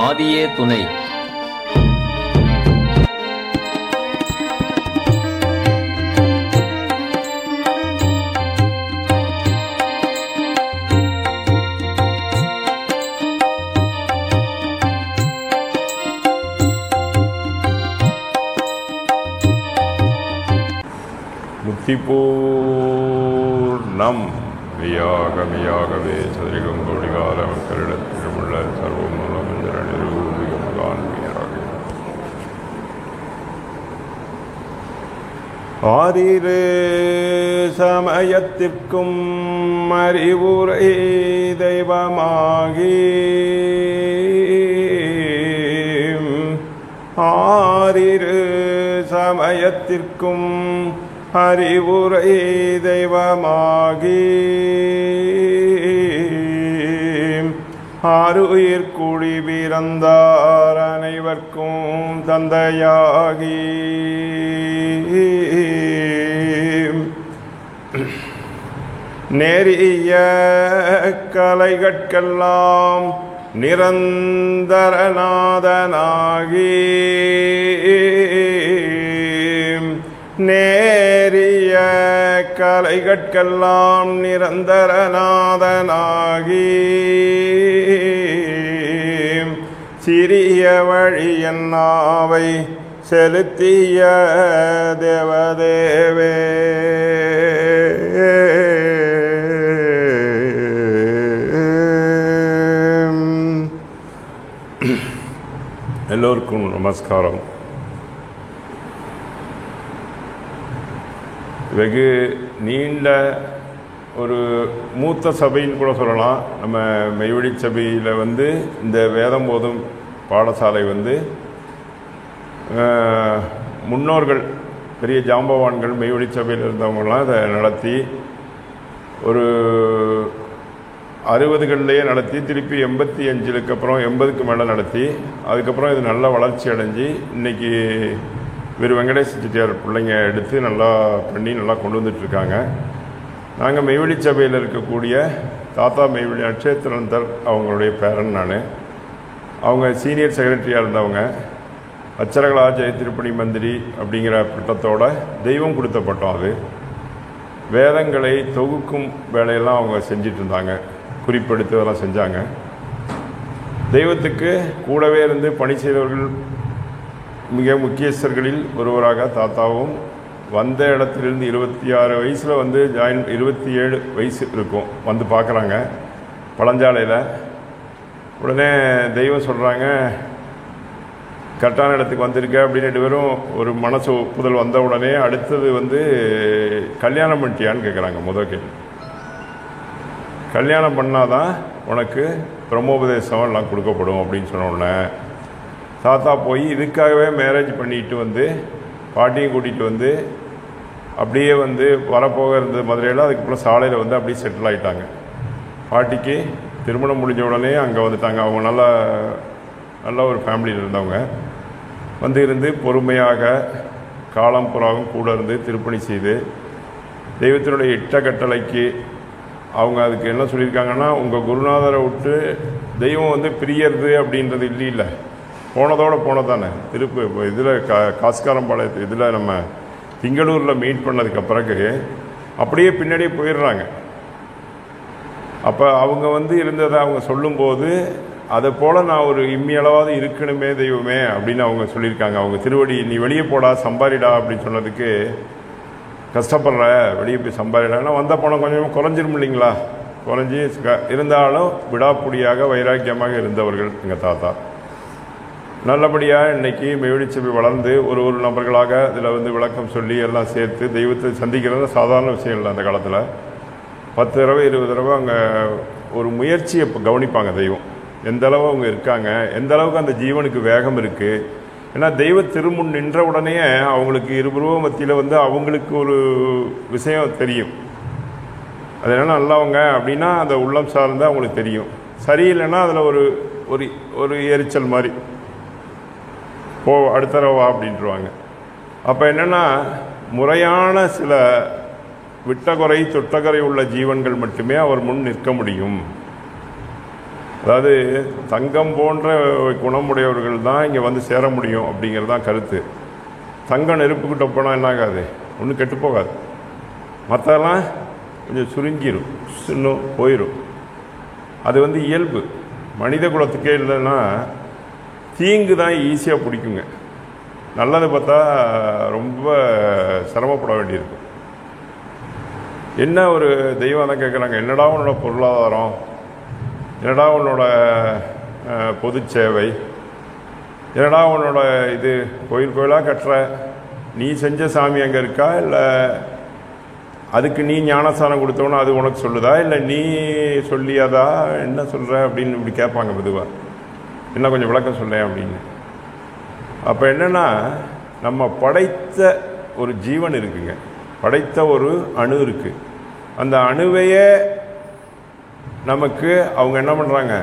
ஆதியே துணை. முக்திபூர்ணம் மெய்யாகவே சதுரிகம் கோடிகால மக்களிடத்திலுமுள்ள சர்வமூலம் நிரூபிக மகான்மீராக ஆறிரு சமயத்திற்கும் அறிவுரை தெய்வமாகி ஆறிரு சமயத்திற்கும் அறிவுரை தெய்வமாகி ஆருயிர் கூடி பிறந்தார் அனைவர்க்கும் தந்தையாகி நேரிய கலைகட்கெல்லாம் நிரந்தரநாதனாகி நேரிய கலைகட்கெல்லாம் நிரந்தரநாதனாகி சிறிய வழியன்னாவை செலுத்திய தேவதேவே எல்லோருக்கும் நமஸ்காரம். வெகு நீண்ட ஒரு மூத்த சபைன்னு கூட சொல்லலாம். நம்ம மெய்வழி சபையில் இந்த வேதம் போதும் பாடசாலை முன்னோர்கள் பெரிய ஜாம்பவான்கள் மெய்வழி சபையில் இருந்தவங்களாம் அதை நடத்தி ஒரு 60களிலேயே நடத்தி திருப்பி 85க்கு அப்புறம் 80க்கு மேலே நடத்தி அதுக்கப்புறம் இது நல்ல வளர்ச்சி அடைஞ்சு இன்றைக்கி இவர் வெங்கடேஷ் செட்டியார் பிள்ளைங்க எடுத்து நல்லா பண்ணி நல்லா கொண்டு வந்துட்டுருக்காங்க. நாங்கள் மெய்வழி சபையில் இருக்கக்கூடிய தாத்தா மெய்வழி அக்ஷேத்திரந்தர் அவங்களுடைய பேரன் நான். அவங்க சீனியர் செக்ரட்டரியாக இருந்தவங்க. அச்சரகலா ஜெய திருப்பணி மந்திரி அப்படிங்கிற பட்டத்தோட தெய்வம் கொடுத்த பட்டம் அது. வேதங்களை தொகுக்கும் வேலையெல்லாம் அவங்க செஞ்சிட்டு இருந்தாங்க. குறிப்பெடுத்து அதெல்லாம் செஞ்சாங்க. தெய்வத்துக்கு கூடவே இருந்து பணி செய்தவர்கள் மிக முக்கியஸ்தர்களில் ஒருவராக தாத்தாவும் வந்த இடத்துலேருந்து 26 வயசில் ஜாயின் 27 வயசு இருக்கும் பார்க்குறாங்க பழஞ்சாலையில். உடனே தெய்வம் சொல்கிறாங்க, கரெக்டான இடத்துக்கு வந்திருக்க அப்படின்னு 2 பேரும் ஒரு மனசு ஒப்புதல் வந்த உடனே அடுத்தது கல்யாணம் பண்ணிட்டியான்னு கேட்குறாங்க. முதல் கேள்வி, கல்யாணம் பண்ணாதான் உனக்கு பிரம்மோபதேசம் எல்லாம் கொடுக்கப்படும் அப்படின்னு சொன்ன உடனே தாத்தா போய் இதுக்காகவே மேரேஜ் பண்ணிட்டு பாட்டியும் கூட்டிகிட்டு அப்படியே வரப்போக இருந்த மதுரையில் அதுக்கப்புறம் சாலையில் அப்படியே செட்டில் ஆகிட்டாங்க. பாட்டிக்கு திருமணம் முடிஞ்ச உடனே அங்கே வந்துட்டாங்க. அவங்க நல்ல ஒரு ஃபேமிலியில் இருந்தவங்க இருந்து பொறுமையாக காலம் புறாவும் கூட இருந்து திருப்பணி செய்து தெய்வத்தினுடைய இட்ட கட்டளைக்கு அவங்க அதுக்கு என்ன சொல்லியிருக்காங்கன்னா, உங்கள் குருநாதரை விட்டு தெய்வம் பிரியறது அப்படின்றது இல்லை, போனதோடு போனதானே. இதில் காஸ்காரம்பாளையத்து இதில் நம்ம திங்களூரில் மீட் பண்ணதுக்கு பிறகு அப்படியே பின்னாடியே போயிடுறாங்க. அப்போ அவங்க இருந்ததை அவங்க சொல்லும்போது அதை போல் நான் ஒரு இம்மியளவாவது இருக்கணுமே தெய்வமே அப்படின்னு அவங்க சொல்லியிருக்காங்க. அவங்க திருவடி நீ வெளியே போடா சம்பாரிடா அப்படின்னு சொன்னதுக்கு கஷ்டப்படுற வெளியே போய் சம்பாரிடான்னா வந்த பணம் கொஞ்சம் குறைஞ்சிரும் இல்லைங்களா. குறைஞ்சி இருந்தாலும் விடாப்புடியாக வைராக்கியமாக இருந்தவர்கள் எங்கள் தாத்தா. நல்லபடியாக இன்றைக்கி மெய்வழி சபை வளர்ந்து ஒரு நபர்களாக இதில் விளக்கம் சொல்லி எல்லாம் சேர்த்து தெய்வத்தை சந்திக்கிறது சாதாரண விஷயம் இல்லை. அந்த காலத்தில் 10 தடவை 20 தடவை அங்கே ஒரு முயற்சியை கவனிப்பாங்க. தெய்வம் எந்த அளவு அவங்க இருக்காங்க, எந்த அளவுக்கு அந்த ஜீவனுக்கு வேகம் இருக்குது. ஏன்னா தெய்வ திருமுன் நின்ற உடனே அவங்களுக்கு இருபுருவ மத்தியில் அவங்களுக்கு ஒரு விஷயம் தெரியும். அது என்னென்னா நல்லவங்க அப்படின்னா அந்த உள்ளம் சார்ந்து அவங்களுக்கு தெரியும். சரியில்லைன்னா அதில் ஒரு எரிச்சல் மாதிரி அடுத்த தடவை அப்படின்ட்டுருவாங்க. அப்போ என்னென்னா முறையான சில விட்டகுறை தொட்டகுறை உள்ள ஜீவன்கள் மட்டுமே அவர் முன் நிற்க முடியும். அதாவது தங்கம் போன்ற குணமுடையவர்கள் தான் இங்கே வந்து சேர முடியும் அப்படிங்கிறது தான் கருத்து. தங்கம் நெருப்புக்கிட்ட போனால் என்ன ஆகாது, ஒன்றும் கெட்டு போகாது. மற்றெல்லாம் கொஞ்சம் சுருங்கிடும், இன்னும் போயிடும். அது வந்து இயல்பு. மனித குலத்துக்கே இல்லைன்னா தீங்கு தான் ஈஸியாக பிடிக்குங்க. நல்லதை பார்த்தா ரொம்ப சிரமப்பட வேண்டியிருக்கும். என்ன ஒரு தெய்வம் தான் கேட்குறாங்க, என்னடா உன்னோட பொருளாதாரம், என்னடா உன்னோட பொது சேவை, என்னடா உன்னோட இது கோயில் கோயிலாக கட்டுற, நீ செஞ்ச சாமி அங்கே இருக்கா, இல்லை அதுக்கு நீ ஞானஸ்தானம் கொடுத்தோன்னு அது உனக்கு சொல்லுதா, இல்லை நீ சொல்லியாதா, என்ன சொல்கிற அப்படின்னு இப்படி கேட்பாங்க மெதுவாக. என்ன கொஞ்சம் விளக்கம் சொல்லேன் அப்படின்னு. அப்போ என்னென்னா, நம்ம படைத்த ஒரு ஜீவன் இருக்குங்க, படைத்த ஒரு அணு இருக்குது. அந்த அணுவையே நமக்கு அவங்க என்ன பண்ணுறாங்க,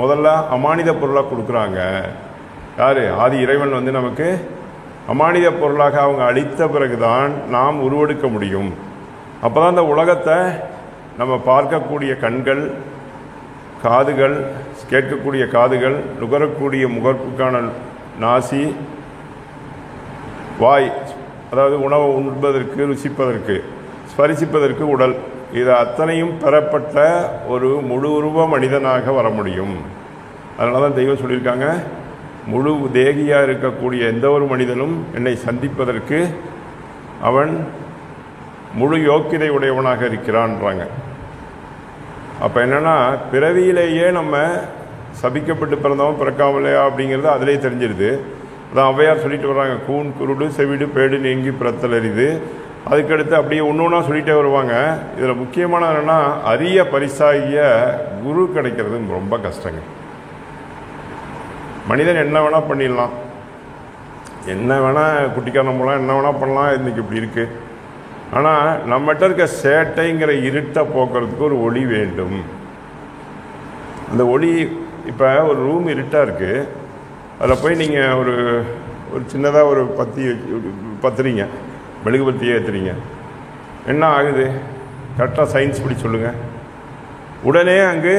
முதல்ல அமானித பொருளாக கொடுக்குறாங்க. யார்? ஆதி இறைவன் வந்து நமக்கு அமானித பொருளாக அவங்க அளித்த பிறகுதான் நாம் உருவெடுக்க முடியும். அப்போ தான் இந்த உலகத்தை நம்ம பார்க்கக்கூடிய கண்கள், காதுகள், கேட்கக்கூடிய காதுகள், நுகரக்கூடிய முகர்ப்புக்கான நாசி, வாய், அதாவது உணவை உண்பதற்கு, ருசிப்பதற்கு, ஸ்பரிசிப்பதற்கு உடல், இது அத்தனையும் பெறப்பட்ட ஒரு முழு உருவ மனிதனாக வர முடியும். அதனால தான் தெய்வம் சொல்லியிருக்காங்க, முழு தேகியாக இருக்கக்கூடிய எந்த ஒரு மனிதனும் என்னை சந்திப்பதற்கு அவன் முழு யோக்கியதை உடையவனாக இருக்கிறான்றாங்க. அப்போ என்னென்னா, பிறவியிலேயே நம்ம சபிக்கப்பட்டு பிறந்தவன் பிறக்காமலையா அப்படிங்கிறது அதிலே தெரிஞ்சிருது. அதான் ஔவையார் சொல்லிட்டு வர்றாங்க, கூன் குருடு செவிடு பேடு நீங்கி பிறத்தல் அறிது. அதுக்கடுத்து அப்படியே ஒன்று ஒன்றா சொல்லிகிட்டே வருவாங்க. இதில் முக்கியமான என்னென்னா, அரிய பரிசாகிய குரு கிடைக்கிறது ரொம்ப கஷ்டங்க. மனிதன் என்ன வேணால் பண்ணிடலாம், என்ன வேணால் குட்டிக்காரன் போகலாம், என்ன வேணால் பண்ணலாம், இன்றைக்கி இப்படி இருக்குது. ஆனால் நம்மகிட்ட இருக்க சேட்டைங்கிற இருட்டை போக்குறதுக்கு ஒரு ஒளி வேண்டும். அந்த ஒளி, இப்போ ஒரு ரூம் இருட்டாக இருக்குது, அதில் போய் நீங்கள் ஒரு சின்னதாக ஒரு பத்துறீங்க, மெழுகுபத்தியை ஏற்றுறீங்க, என்ன ஆகுது? கரெக்டாக சயின்ஸ் படி சொல்லுங்கள். உடனே அங்கே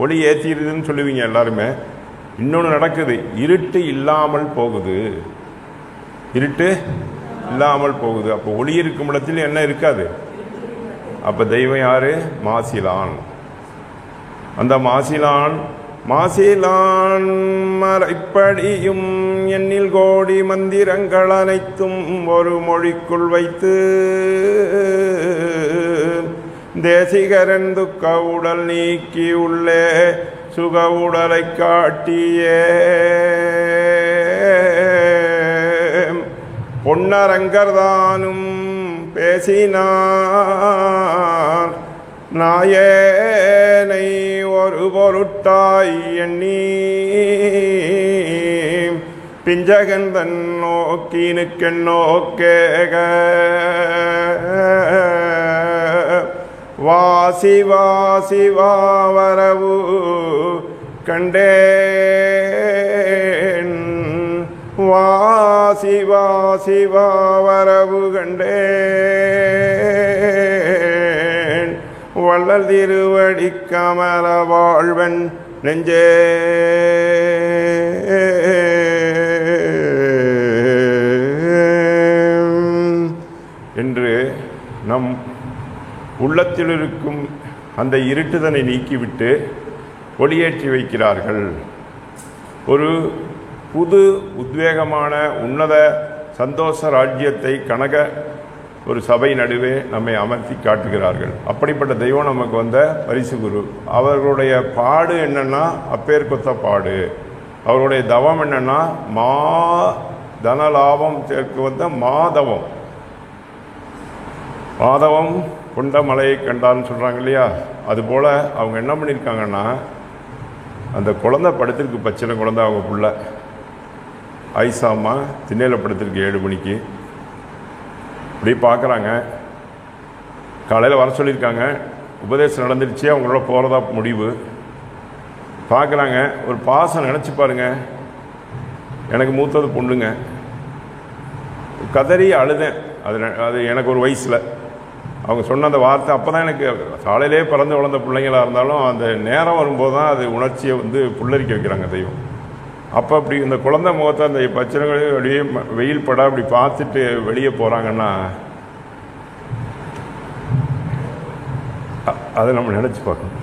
ஒளி ஏற்றிடுதுன்னு சொல்லுவீங்க எல்லாருமே. இன்னொன்று நடக்குது, இருட்டு இல்லாமல் போகுது, இருட்டு இல்லாமல் போகுது. அப்போ ஒளி இருக்கும் இடத்தில் என்ன இருக்காது? அப்போ தெய்வம் யாரு? மாசிலான். அந்த மாசிலான் மறைப்படியும் எண்ணில் கோடி மந்திரங்கள் அனைத்தும் ஒரு மொழிக்குள் வைத்து தேசிகரன் துக்க உடல் நீக்கி உள்ளே சுக உடலை காட்டியே பொன்னரங்கர்தானும் பேசினார் நாயனை ஒரு பொருட்டாய் எண்ணி பிஞ்சகன் தன் நோக்கினுக்கென் நோக்கேக வாசி வாசி வாவரவு கண்டேன் வாசி வாசி வாவரவு கண்டேன் வள்ளல் திருவடி கமல வாழ்வன் நெஞ்சே என்று நம் உள்ளத்தில் இருக்கும் அந்த இருட்டுதனை நீக்கிவிட்டு ஒளியேற்றி வைக்கிறார்கள். ஒரு புது உத்வேகமான உன்னத சந்தோஷ ராஜ்யத்தை கனக ஒரு சபை நடுவே நம்மை அமர்த்தி காட்டுகிறார்கள். அப்படிப்பட்ட தெய்வம் நமக்கு வந்த பரிசு குரு. அவர்களுடைய பாடு என்னன்னா அப்பேற்கொத்த பாடு. அவருடைய தவம் என்னன்னா தனலாபம் சேர்க்க வந்த மாதவம். மாதவம் கொண்ட மலையை கண்டான்னு சொல்கிறாங்க இல்லையா? அதுபோல் அவங்க என்ன பண்ணியிருக்காங்கன்னா, அந்த குழந்தை படுத்திருக்கு, பச்சின குழந்தை, அவங்க புள்ள ஐசாமா திண்ணையில் படுத்திருக்கு 7 மணிக்கு. இப்படி பார்க்குறாங்க. காலையில் வர சொல்லியிருக்காங்க, உபதேசம் நடந்துருச்சு, அவங்களோட போகிறதா முடிவு. பார்க்குறாங்க, ஒரு பாசம் நினச்சி பாருங்க. எனக்கு மூத்தது பொண்ணுங்க. கதறி அழுதேன். அது எனக்கு ஒரு வயசில் அவங்க சொன்ன அந்த வார்த்தை அப்போ தான் எனக்கு காலையிலே பிறந்து வளர்ந்த பிள்ளைங்களாக இருந்தாலும் அந்த நேரம் வரும்போது தான் அது உணர்ச்சியை வந்து புல்லரிக்க வைக்கிறாங்க தெய்வம். அப்போ அப்படி இந்த குழந்தை முகத்தை அந்த பச்சனைகளையும் வெளியே வெயில் பட அப்படி பார்த்துட்டு வெளியே போகிறாங்கன்னா அதை நம்ம நினச்சி பார்க்கணும்.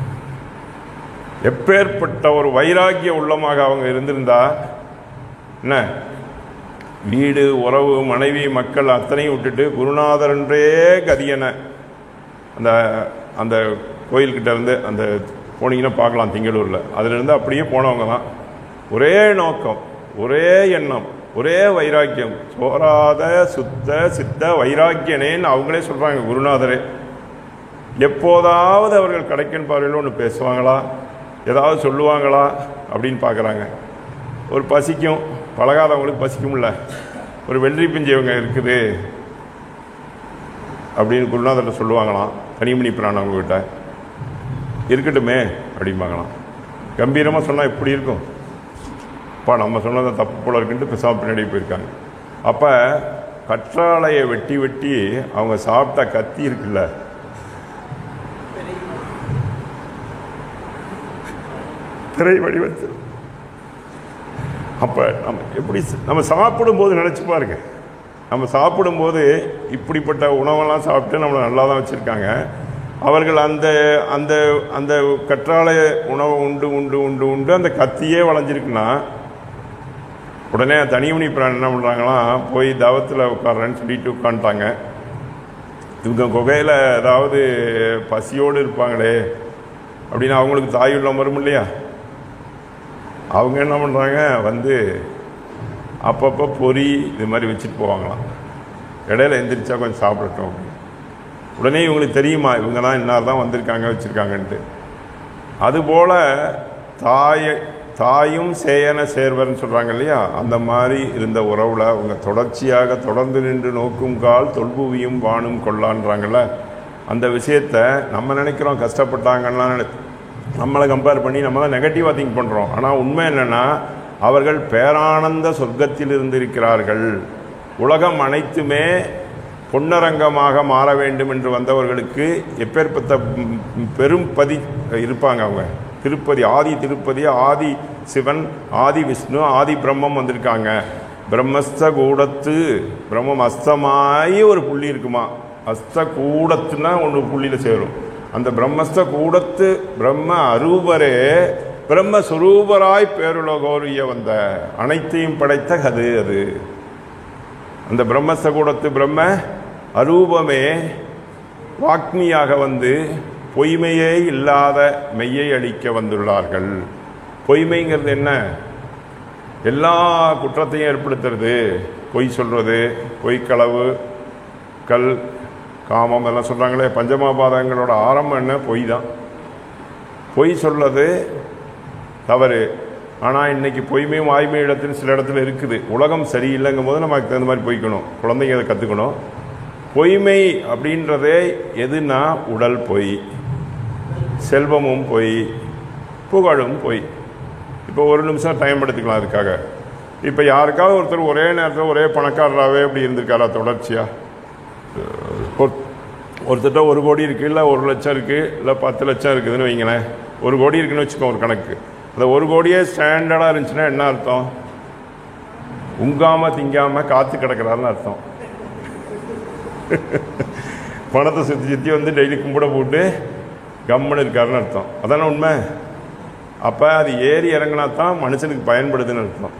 எப்பேற்பட்ட ஒரு வைராக்கிய உள்ளமாக அவங்க இருந்திருந்தா என்ன, வீடு உறவு மனைவி மக்கள் அத்தனையும் விட்டுட்டு குருநாதரன்றே கதியன அந்த அந்த கோயில்கிட்ட இருந்து அந்த போனீங்கன்னா பார்க்கலாம் திங்களூரில், அதிலிருந்து அப்படியே போனவங்க தான். ஒரே நோக்கம், ஒரே எண்ணம், ஒரே வைராக்கியம், சோராத சுத்த சித்த வைராக்கியனேன்னு அவங்களே சொல்கிறாங்க குருநாதரே. எப்போதாவது அவர்கள் கடைக்கன் பார்வையில் ஒன்று பேசுவாங்களா, ஏதாவது சொல்லுவாங்களா அப்படின்னு பார்க்குறாங்க. ஒரு பசிக்கும், பழகாதவங்களுக்கு பசிக்கும்ல, ஒரு வெள்ளரி பிஞ்சு இவங்க இருக்குது அப்படின்னு குருநாதர்கிட்ட சொல்லுவாங்களாம். தனிமணி பிராணம் அவங்ககிட்ட இருக்கட்டுமே அப்படிம்பாங்களாம். கம்பீரமாக சொன்னால் எப்படி இருக்கும், அப்பா நம்ம சொன்னதை தப்பு போல இருக்குன்ட்டு பிசாம பின்னாடி போயிருக்காங்க. அப்போ கற்றாழையை வெட்டி வெட்டி அவங்க சாப்பிட்ட கத்தி இருக்குல்ல, திரை வடிவத்தில். அப்போ நம்ம எப்படி நம்ம சாப்பிடும்போது நினச்சி பாருங்க, நம்ம சாப்பிடும்போது இப்படிப்பட்ட உணவெல்லாம் சாப்பிட்டு நம்மளை நல்லா தான் வச்சுருக்காங்க. அவர்கள் அந்த அந்த அந்த கற்றாழை உணவை உண்டு உண்டு உண்டு உண்டு அந்த கத்தியே வளைஞ்சிருக்குன்னா உடனே தனிமணி பிரான் என்ன பண்ணுறாங்களாம், போய் தவத்தில் உட்கார்றேன்னு சொல்லிட்டு உட்காந்துட்டாங்க. இவங்க குகையில் ஏதாவது பசியோடு இருப்பாங்களே அப்படின்னு அவங்களுக்கு தாயுள்ளம் வரும் இல்லையா, அவங்க என்ன பண்ணுறாங்க, வந்து அப்பப்போ பொறி இது மாதிரி வச்சுட்டு போவாங்களாம். இடையில எந்திரிச்சா கொஞ்சம் சாப்பிடட்டும் அப்படின்னு. உடனே இவங்களுக்கு தெரியுமா இவங்க தான் இன்னார் தான் வந்திருக்காங்க வச்சுருக்காங்கன்ட்டு. அதுபோல் தாயும் சேயன சேர்வர்னு சொல்கிறாங்க இல்லையா, அந்த மாதிரி இருந்த உறவில் அவங்க தொடர்ச்சியாக தொடர்ந்து நின்று நோக்கும் கால் தொல்புவியும் வானும் கொள்ளான்றாங்கல்ல. அந்த விஷயத்தை நம்ம நினைக்கிறோம் கஷ்டப்பட்டாங்கன்னா, நம்மளை கம்பேர் பண்ணி நம்ம தான் நெகட்டிவாக திங்க் பண்ணுறோம். ஆனால் உண்மை என்னென்னா அவர்கள் பேரானந்த சொர்க்கத்தில் இருந்திருக்கிறார்கள். உலகம் அனைத்துமே பொன்னரங்கமாக மாற வேண்டும் என்று வந்தவர்களுக்கு எப்பேற்பட்ட பெரும் பதி இருப்பாங்க. அவங்க திருப்பதி, ஆதி திருப்பதி, ஆதி சிவன், ஆதி விஷ்ணு, ஆதி பிரம்மம் வந்திருக்காங்க. பிரம்மஸ்த கூடத்து, பிரம்மம் அஸ்தமாயி ஒரு புள்ளி இருக்குமா, அஸ்த கூடத்துனா ஒன்று புள்ளியில் சேரும். அந்த பிரம்மஸ்த கூடத்து பிரம்ம அரூபரே பிரம்மஸ்வரூபராய் பேருலகோரிய வந்த அனைத்தையும் படைத்த அது அது அந்த பிரம்மஸ்த கூடத்து பிரம்ம அரூபமே வாக்மியாக வந்து பொய்மையே இல்லாத மெய்யை அளிக்க வந்துள்ளார்கள். பொய்மைங்கிறது என்ன, எல்லா குற்றத்தையும் ஏற்படுத்துறது, பொய் சொல்கிறது, பொய்க்களவு, கல், காமம் எல்லாம் சொல்கிறாங்களே. பஞ்சமாபாதங்களோட ஆரம்பம் என்ன, பொய் தான். பொய் சொல்வது தவறு. ஆனால் இன்றைக்கி பொய்மையும் வாய்மை இடத்துல சில இடத்துல இருக்குது. உலகம் சரியில்லைங்கும் போது நமக்கு தகுந்த மாதிரி பொய்க்கணும், குழந்தைங்க அதை கற்றுக்கணும். பொய்மை அப்படின்றதே எதுனா உடல் பொய், செல்வமும் பொய், புகழும் பொய். இப்போ ஒரு நிமிஷம் டைம் எடுத்துக்கலாம் அதுக்காக. இப்போ யாருக்காவது ஒருத்தர் ஒரே நேரத்தில் ஒரே பணக்காரராகவே அப்படி இருந்திருக்காரா தொடர்ச்சியாக? ஒருத்தட்ட 1 கோடி இருக்குது, இல்லை 1 லட்சம் இருக்குது, இல்லை 10 லட்சம் இருக்குதுன்னு வைங்களேன். 1 கோடி இருக்குன்னு வச்சுக்கோ ஒரு கணக்கு. அந்த 1 கோடியே ஸ்டாண்டர்டாக இருந்துச்சுன்னா என்ன அர்த்தம்? உங்காமல் திங்காமல் காற்று கிடக்கிறாருன்னு அர்த்தம். பணத்தை சுற்றி சுற்றி வந்து டெய்லி கும்பிட போட்டு கம்முன்னு இருக்காருன்னு அர்த்தம். அதானே உண்மை. அப்போ அது ஏறி இறங்கினா தான் மனுஷனுக்கு பயன்படுதுன்னு அர்த்தம்.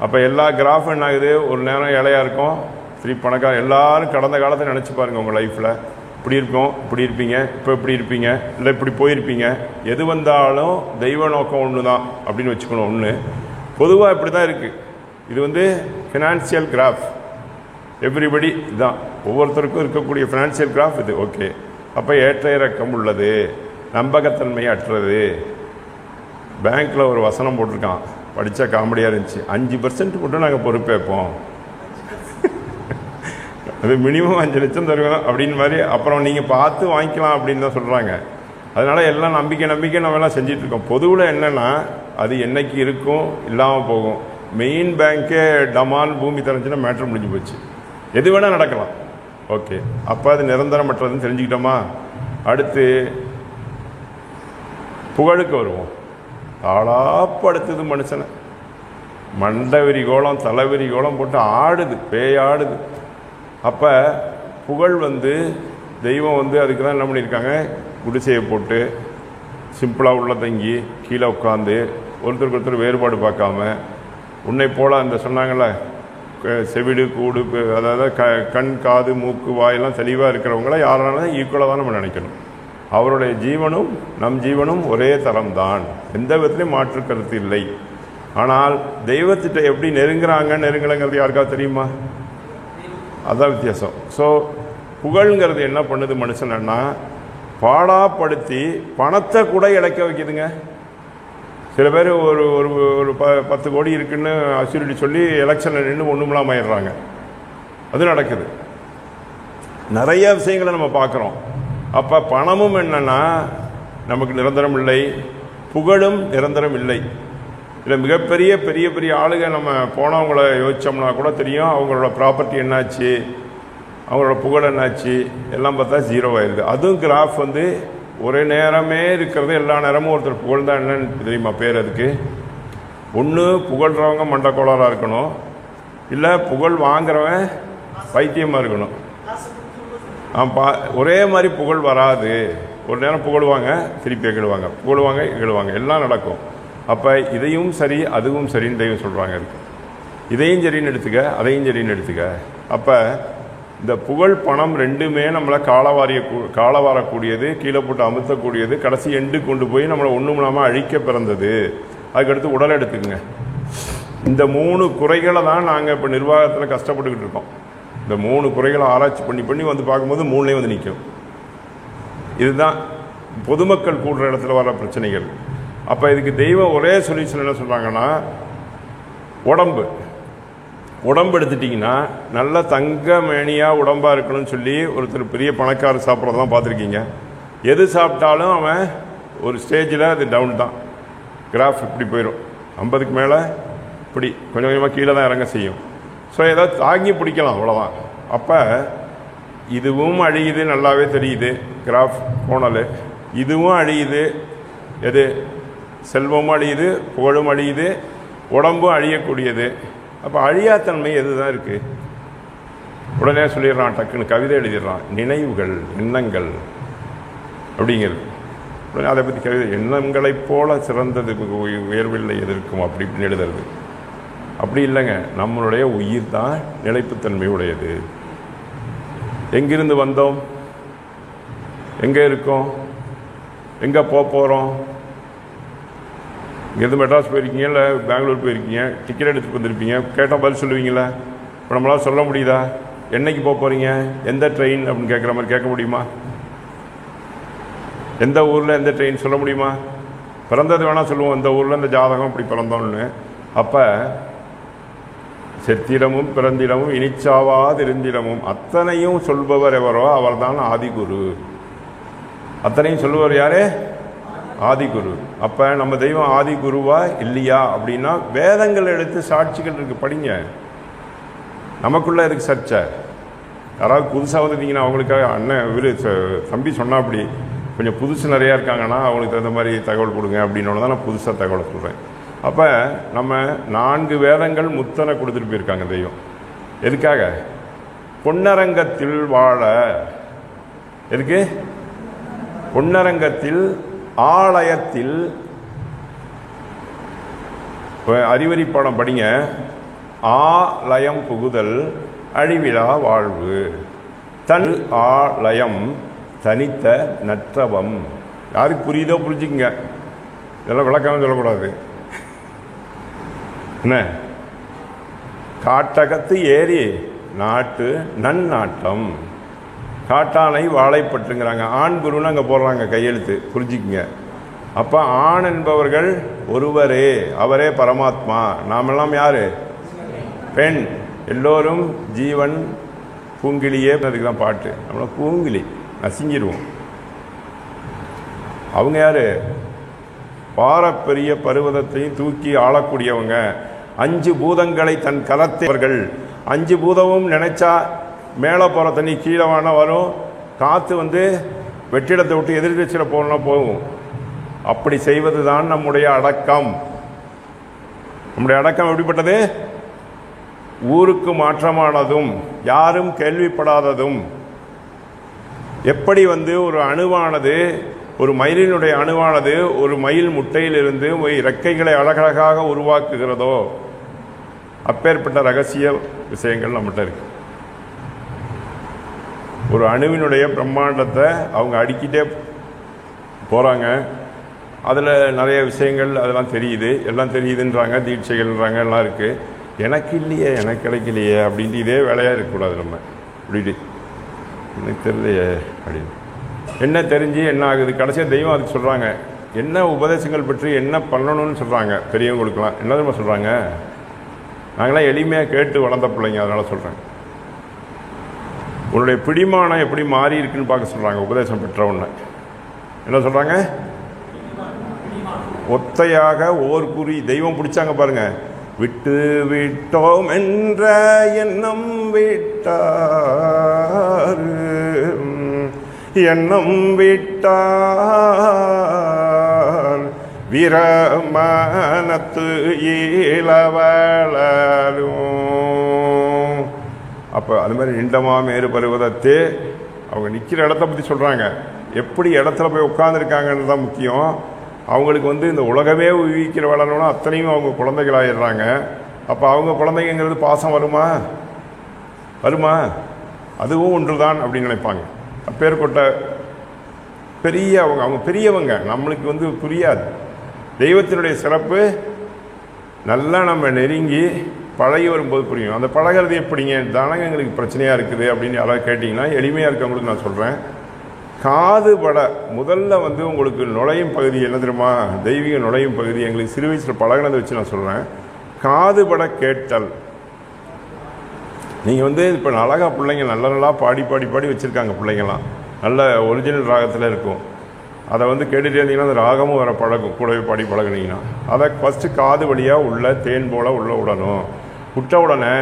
அப்போ எல்லா கிராஃப் என்ன ஆகுது, ஒரு நேரம் இலையாக இருக்கும், சரி பணக்கார. எல்லாரும் கடந்த காலத்தை நினச்சி பாருங்கள், உங்கள் லைஃப்பில் இப்படி இருக்கும், இப்படி இருப்பீங்க, இப்போ இப்படி இருப்பீங்க, இல்லை இப்படி போயிருப்பீங்க. எது வந்தாலும் தெய்வ நோக்கம் ஒன்று தான் அப்படின்னு வச்சுக்கணும். ஒன்று பொதுவாக இப்படி தான் இருக்குது. இது வந்து ஃபினான்சியல் கிராஃப், எவ்ரிபடி இதுதான், ஒவ்வொருத்தருக்கும் இருக்கக்கூடிய ஃபினான்சியல் கிராஃப் இது. ஓகே, அப்போ ஏற்ற இறக்கம் உள்ளது, நம்பகத்தன்மை அற்றது. பேங்க்கில் ஒரு வசனம் போட்டிருக்கான், படித்தா காமெடியாக இருந்துச்சு. 5% மட்டும் நாங்கள் பொறுப்பேற்போம், அது மினிமம் 5 லட்சம் தருவேன் அப்படின்னு மாதிரி. அப்புறம் நீங்கள் பார்த்து வாங்கிக்கலாம் அப்படின்னு தான் சொல்கிறாங்க. அதனால் எல்லாம் நம்பிக்கை நம்ம எல்லாம் செஞ்சிட்ருக்கோம். பொதுவில் என்னென்னா அது என்னைக்கு இருக்கும், இல்லாமல் போகும். மெயின் பேங்க்கே டமால் பூமி தரஞ்சுன்னா மேட்ரு முடிஞ்சு போச்சு. எது வேணால் நடக்கலாம். ஓகே, அப்போ அது நிரந்தரமற்றதுன்னு தெரிஞ்சுக்கிட்டோமா? அடுத்து புகழுக்கு வருவோம். தாளாப்படுத்துது மனுஷனை, மண்டவெறி கோலம் தலைவெறி கோலம் போட்டு ஆடுது, பேயாடுது. அப்போ புகழ் தெய்வம் அதுக்கு தான் என்ன பண்ணியிருக்காங்க, குடிசையை போட்டு சிம்பிளாக உள்ள தங்கி கீழே உட்காந்து ஒருத்தருக்கு ஒருத்தர் வேறுபாடு பார்க்காம, உன்னை போல அந்த சொன்னாங்கள செவிடு கூடு, அதாவது கண் காது மூக்கு வாயெல்லாம் தெளிவாக இருக்கிறவங்கள யாராலும் ஈக்குவலாக தான் நம்ம நினைக்கணும். அவருடைய ஜீவனும் நம் ஜீவனும் ஒரே தரம்தான், எந்த விதத்துலையும் மாற்று கருத்து இல்லை. ஆனால் தெய்வத்திட்ட எப்படி நெருங்கலைங்கிறது யாருக்காவது தெரியுமா? அதுதான் வித்தியாசம். ஸோ புகழ்ங்கிறது என்ன பண்ணுது மனுஷனா, பாடாப்படுத்தி பணத்தை கூட இழக்க வைக்குதுங்க. சில பேர் ஒரு ஒரு 10 கோடி இருக்குன்னு அசூரிட்டி சொல்லி எலெக்ஷனில் நின்று ஒன்றுமில்லாம ஆயிடுறாங்க. அது நடக்குது. நிறைய விஷயங்களை நம்ம பார்க்குறோம். அப்போ பணமும் என்னன்னா நமக்கு நிரந்தரம் இல்லை, புகழும் நிரந்தரம் இல்லை. இதில் மிகப்பெரிய பெரிய பெரிய ஆளுங்க நம்ம போனவங்கள யோசித்தோம்னா கூட தெரியும், அவங்களோட ப்ராப்பர்ட்டி என்னாச்சு, அவங்களோட புகழ் என்னாச்சு, எல்லாம் பார்த்தா 0 ஆயிடுது. அதுவும் கிராஃப் ஒரே நேரமே இருக்கிறது, எல்லா நேரமும் ஒருத்தர் புகழ் தான் என்னன்னு தெரியுமா பேர் அதுக்கு? ஒன்று புகழ்கிறவங்க மண்டக்கோளாராக இருக்கணும், இல்லை புகழ் வாங்குறவன் பைத்தியமாக இருக்கணும். ஒரே மாதிரி புகழ் வராது. ஒரு நேரம் புகழ்வாங்க, திருப்பி எகிடுவாங்க, புகழ்வாங்க எகிடுவாங்க, எல்லாம் நடக்கும். அப்போ இதையும் சரி அதுவும் சரின்னு தெய்வம் சொல்கிறாங்க. இருக்கு இதையும் சரின்னு எடுத்துக்க, அதையும் சரின்னு எடுத்துக்க. அப்போ இந்த புகழ் பணம் ரெண்டுமே நம்மளை காலவாரக்கூடியது, கீழே போட்டு அமுத்தக்கூடியது, கடைசி எண்டு கொண்டு போய் நம்மளை ஒன்றும் இல்லாமல் அழிக்க பிறந்தது. அதுக்கடுத்து உடலை எடுத்துக்கங்க. இந்த 3 குறைகளை தான் நாங்கள் இப்போ நிர்வாகத்தில் கஷ்டப்பட்டுக்கிட்டு இருக்கோம். இந்த 3 குறைகளை ஆராய்ச்சி பண்ணி பார்க்கும்போது 3லேயும் நிற்கும். இதுதான் பொதுமக்கள் கூடுற இடத்துல வர பிரச்சனைகள். அப்போ இதுக்கு தெய்வம் ஒரே சொல்யூஷன் என்ன சொல்கிறாங்கன்னா, உடம்பு எடுத்துட்டிங்கன்னா நல்ல தங்க மேனியாக உடம்பாக இருக்கணும்னு சொல்லி ஒருத்தர் பெரிய பணக்காரர் சாப்பிட்றதெல்லாம் பார்த்துருக்கீங்க. எது சாப்பிட்டாலும் அவன் ஒரு ஸ்டேஜில் அது டவுன் தான், கிராஃப் இப்படி போயிடும். 50க்கு மேலே இப்படி கொஞ்சம் கொஞ்சமாக கீழே தான் இறங்க செய்யும். ஸோ ஏதாவது தாங்கி பிடிக்கலாம், அவ்வளோதான். அப்போ இதுவும் அழியுது, நல்லாவே தெரியுது கிராஃப் போனல். இதுவும் அழியுது, எது செல்வமும் அழியுது, புகழும் அழியுது, உடம்பும் அழியக்கூடியது. அப்போ அழியாத்தன்மை எது தான் இருக்குது? உடனே சொல்லிடுறான், டக்குன்னு கவிதை எழுதிடுறான், நினைவுகள் எண்ணங்கள் அப்படிங்கிறது. உடனே அதை பற்றி கவிதை, எண்ணங்களைப் போல சிறந்தது உயர்வில்லை எதிர்க்கும் அப்படி இப்படின்னு எழுதுறது. அப்படி இல்லைங்க, நம்மளுடைய உயிர் தான் நிலைப்புத்தன்மை உடையது. எங்கிருந்து வந்தோம், எங்கே இருக்கோம், எங்கே போகிறோம்? இங்கேருந்து மெட்ராஸ் போயிருக்கீங்க, இல்லை பெங்களூர் போயிருக்கீங்க, டிக்கெட் எடுத்துகிட்டு வந்திருப்பீங்க, கேட்டால் பதில் சொல்லுவீங்களா? இப்போ நம்மளால் சொல்ல முடியுதா? என்னைக்கு போகிறீங்க, எந்த ட்ரெயின் அப்படின்னு கேட்குற மாதிரி கேட்க முடியுமா? எந்த ஊரில் எந்த ட்ரெயின் சொல்ல முடியுமா? பிறந்தது வேணால் சொல்லுவோம், இந்த ஊரில் இந்த ஜாதகம் இப்படி பிறந்தோம்னு. அப்போ செத்திடமும் பிறந்திடமும் இனிச்சாவாதிருந்திடமும் அத்தனையும் சொல்பவர் எவரோ அவர் தான் ஆதிகுரு. அத்தனையும் சொல்லுவார் யாரு? ஆதிகுரு. அப்போ நம்ம தெய்வம் ஆதிகுருவா இல்லையா அப்படின்னா வேதங்கள் எடுத்து சாட்சிகள் இருக்கு, படிங்க. நமக்குள்ள எதுக்கு சர்ச்சை? யாராவது புதுசாக வந்துட்டீங்கன்னா அவங்களுக்காக அண்ணன் இவர் தம்பி சொன்னால் அப்படி கொஞ்சம் புதுசு நிறையா இருக்காங்கன்னா அவங்களுக்கு தகுந்த மாதிரி தகவல் கொடுங்க அப்படின்னோட தான் நான் புதுசாக தகவலை சொல்கிறேன். அப்போ நம்ம 4 வேதங்கள் முத்தனை கொடுத்துட்டு போயிருக்காங்க தெய்வம். எதுக்காக? பொன்னரங்கத்தில் வாழ. எதுக்கு? பொன்னரங்கத்தில் ஆலயத்தில். அறிவறி பாடம் படிங்க. ஆலயம் புகுதல் அழிவிலா வாழ்வு, தன் ஆலயம் தனித்த நற்றவம். யாருக்கு புரியுதோ புரிஞ்சுக்குங்க, இதெல்லாம் விளக்காம சொல்லக்கூடாது. என்ன? காட்டகத்து ஏறி நாட்டு நன்னாட்டம், காட்டானை வாழைப்பட்டுங்கிறாங்க. ஆண் குருன்னு அங்கே போடுறாங்க கையெழுத்து, புரிஞ்சுக்குங்க. அப்போ ஆண் என்பவர்கள் ஒருவரே, அவரே பரமாத்மா. நாமெல்லாம் யாரு? பெண். எல்லோரும் ஜீவன் பூங்கிலியே. அதுக்கு தான் பாட்டு. நம்மள பூங்கிலி நசிங்கிடுவோம். அவங்க யாரு? பாரப்பெரிய பருவதத்தையும் தூக்கி ஆளக்கூடியவங்க. 5 பூதங்களை தன் கரத்தவர்கள். 5 பூதமும் நினைச்சா மேலே போகிற தண்ணி கீழே வேணா வரும், காற்று வந்து வெற்றிடத்தை விட்டு எதிர்திசையில் போகணும்னா போகும். அப்படி செய்வது தான் நம்முடைய அடக்கம். நம்முடைய அடக்கம் எப்படிப்பட்டது? ஊருக்கு மாற்றமானதும் யாரும் கேள்விப்படாததும். எப்படி வந்து ஒரு அணுவானது, ஒரு மயிலினுடைய அணுவானது ஒரு மயில் முட்டையிலிருந்து இறக்கைகளை அழகழகாக உருவாக்குகிறதோ, அப்பேற்பட்ட ரகசிய விஷயங்கள் நம்மகிட்ட இருக்கு. ஒரு அணுவினுடைய பிரம்மாண்டத்தை அவங்க அடிக்கிட்டே போகிறாங்க. அதில் நிறைய விஷயங்கள் அதெல்லாம் தெரியுது, எல்லாம் தெரியுதுன்றாங்க, தீட்சைகள்ன்றாங்க, எல்லாம் இருக்குது. எனக்கு இல்லையே, எனக்கு கிடைக்கலையே அப்படின்ட்டு இதே வேலையாக இருக்கக்கூடாது. நம்ம இப்படி எனக்கு தெரியலையே அப்படின்னு என்ன தெரிஞ்சு என்ன ஆகுது? கடைசியாக தெய்வம் அதுக்கு சொல்கிறாங்க, என்ன உபதேசங்கள் பற்றி என்ன பண்ணணும்னு சொல்கிறாங்க. பெரியவங்களுக்கெல்லாம் என்ன தெரியுமா சொல்கிறாங்க? நாங்களாம் எளிமையாக கேட்டு வளர்ந்த பிள்ளைங்க, அதனால் சொல்கிறேன். உன்னுடைய பிடிமானம் எப்படி மாறி இருக்குன்னு பார்க்க சொல்கிறாங்க. உபதேசம் பெற்ற உடனே என்ன சொல்கிறாங்க? ஒத்தையாக ஓர் குறி தெய்வம் பிடிச்சாங்க பாருங்க. விட்டு விட்டோம் என்ற எண்ணம் விட்டார், எண்ணம் விட்டார் வீரமனத்து ஈழவளரும். அப்போ அது மாதிரி நிண்டமா மேறு பருவதத்தே அவங்க நிற்கிற இடத்த பற்றி சொல்கிறாங்க. எப்படி இடத்துல போய் உட்காந்துருக்காங்கன்னு தான் முக்கியம். அவங்களுக்கு வந்து இந்த உலகமே உயிர்க்கிற வளரணும்னா அத்தனையும் அவங்க குழந்தைகளாகிடுறாங்க. அப்போ அவங்க குழந்தைங்கிறது பாசம் வருமா? வருமா? அதுவும் ஒன்று தான் அப்படின்னு நினைப்பாங்க. அப்பேற்பட்ட பெரிய அவங்க பெரியவங்க. நம்மளுக்கு வந்து புரியாது. தெய்வத்தினுடைய சிறப்பு நல்லா நம்ம நெருங்கி பழகி வரும்போது புரியும். அந்த பழகிறது எப்படிங்க? தானங்க எங்களுக்கு பிரச்சனையாக இருக்குது அப்படின்னு யாராவது கேட்டிங்கன்னா, எளிமையாக இருக்கவங்களுக்கு நான் சொல்கிறேன், காது பட முதல்ல வந்து உங்களுக்கு நுழையும் பகுதி என்ன தெரியுமா? தெய்வீக நுழையும் பகுதி எங்களுக்கு சிறு வயசில் பழகினதை வச்சு நான் சொல்கிறேன். காது பட கேட்டல். நீங்கள் வந்து இப்போ அழகாக பிள்ளைங்க நல்லா பாடி வச்சுருக்காங்க. பிள்ளைங்கள்லாம் நல்ல ஒரிஜினல் ராகத்தில் இருக்கும். அதை வந்து கேட்டுகிட்டே இருந்தீங்கன்னா அந்த ராகமும் வர பழகும். கூடவே பாடி பழகுனீங்கன்னா அதை ஃபஸ்ட்டு காது வழியாக உள்ள தேன் போல் உள்ள விடணும். விட்ட உடனே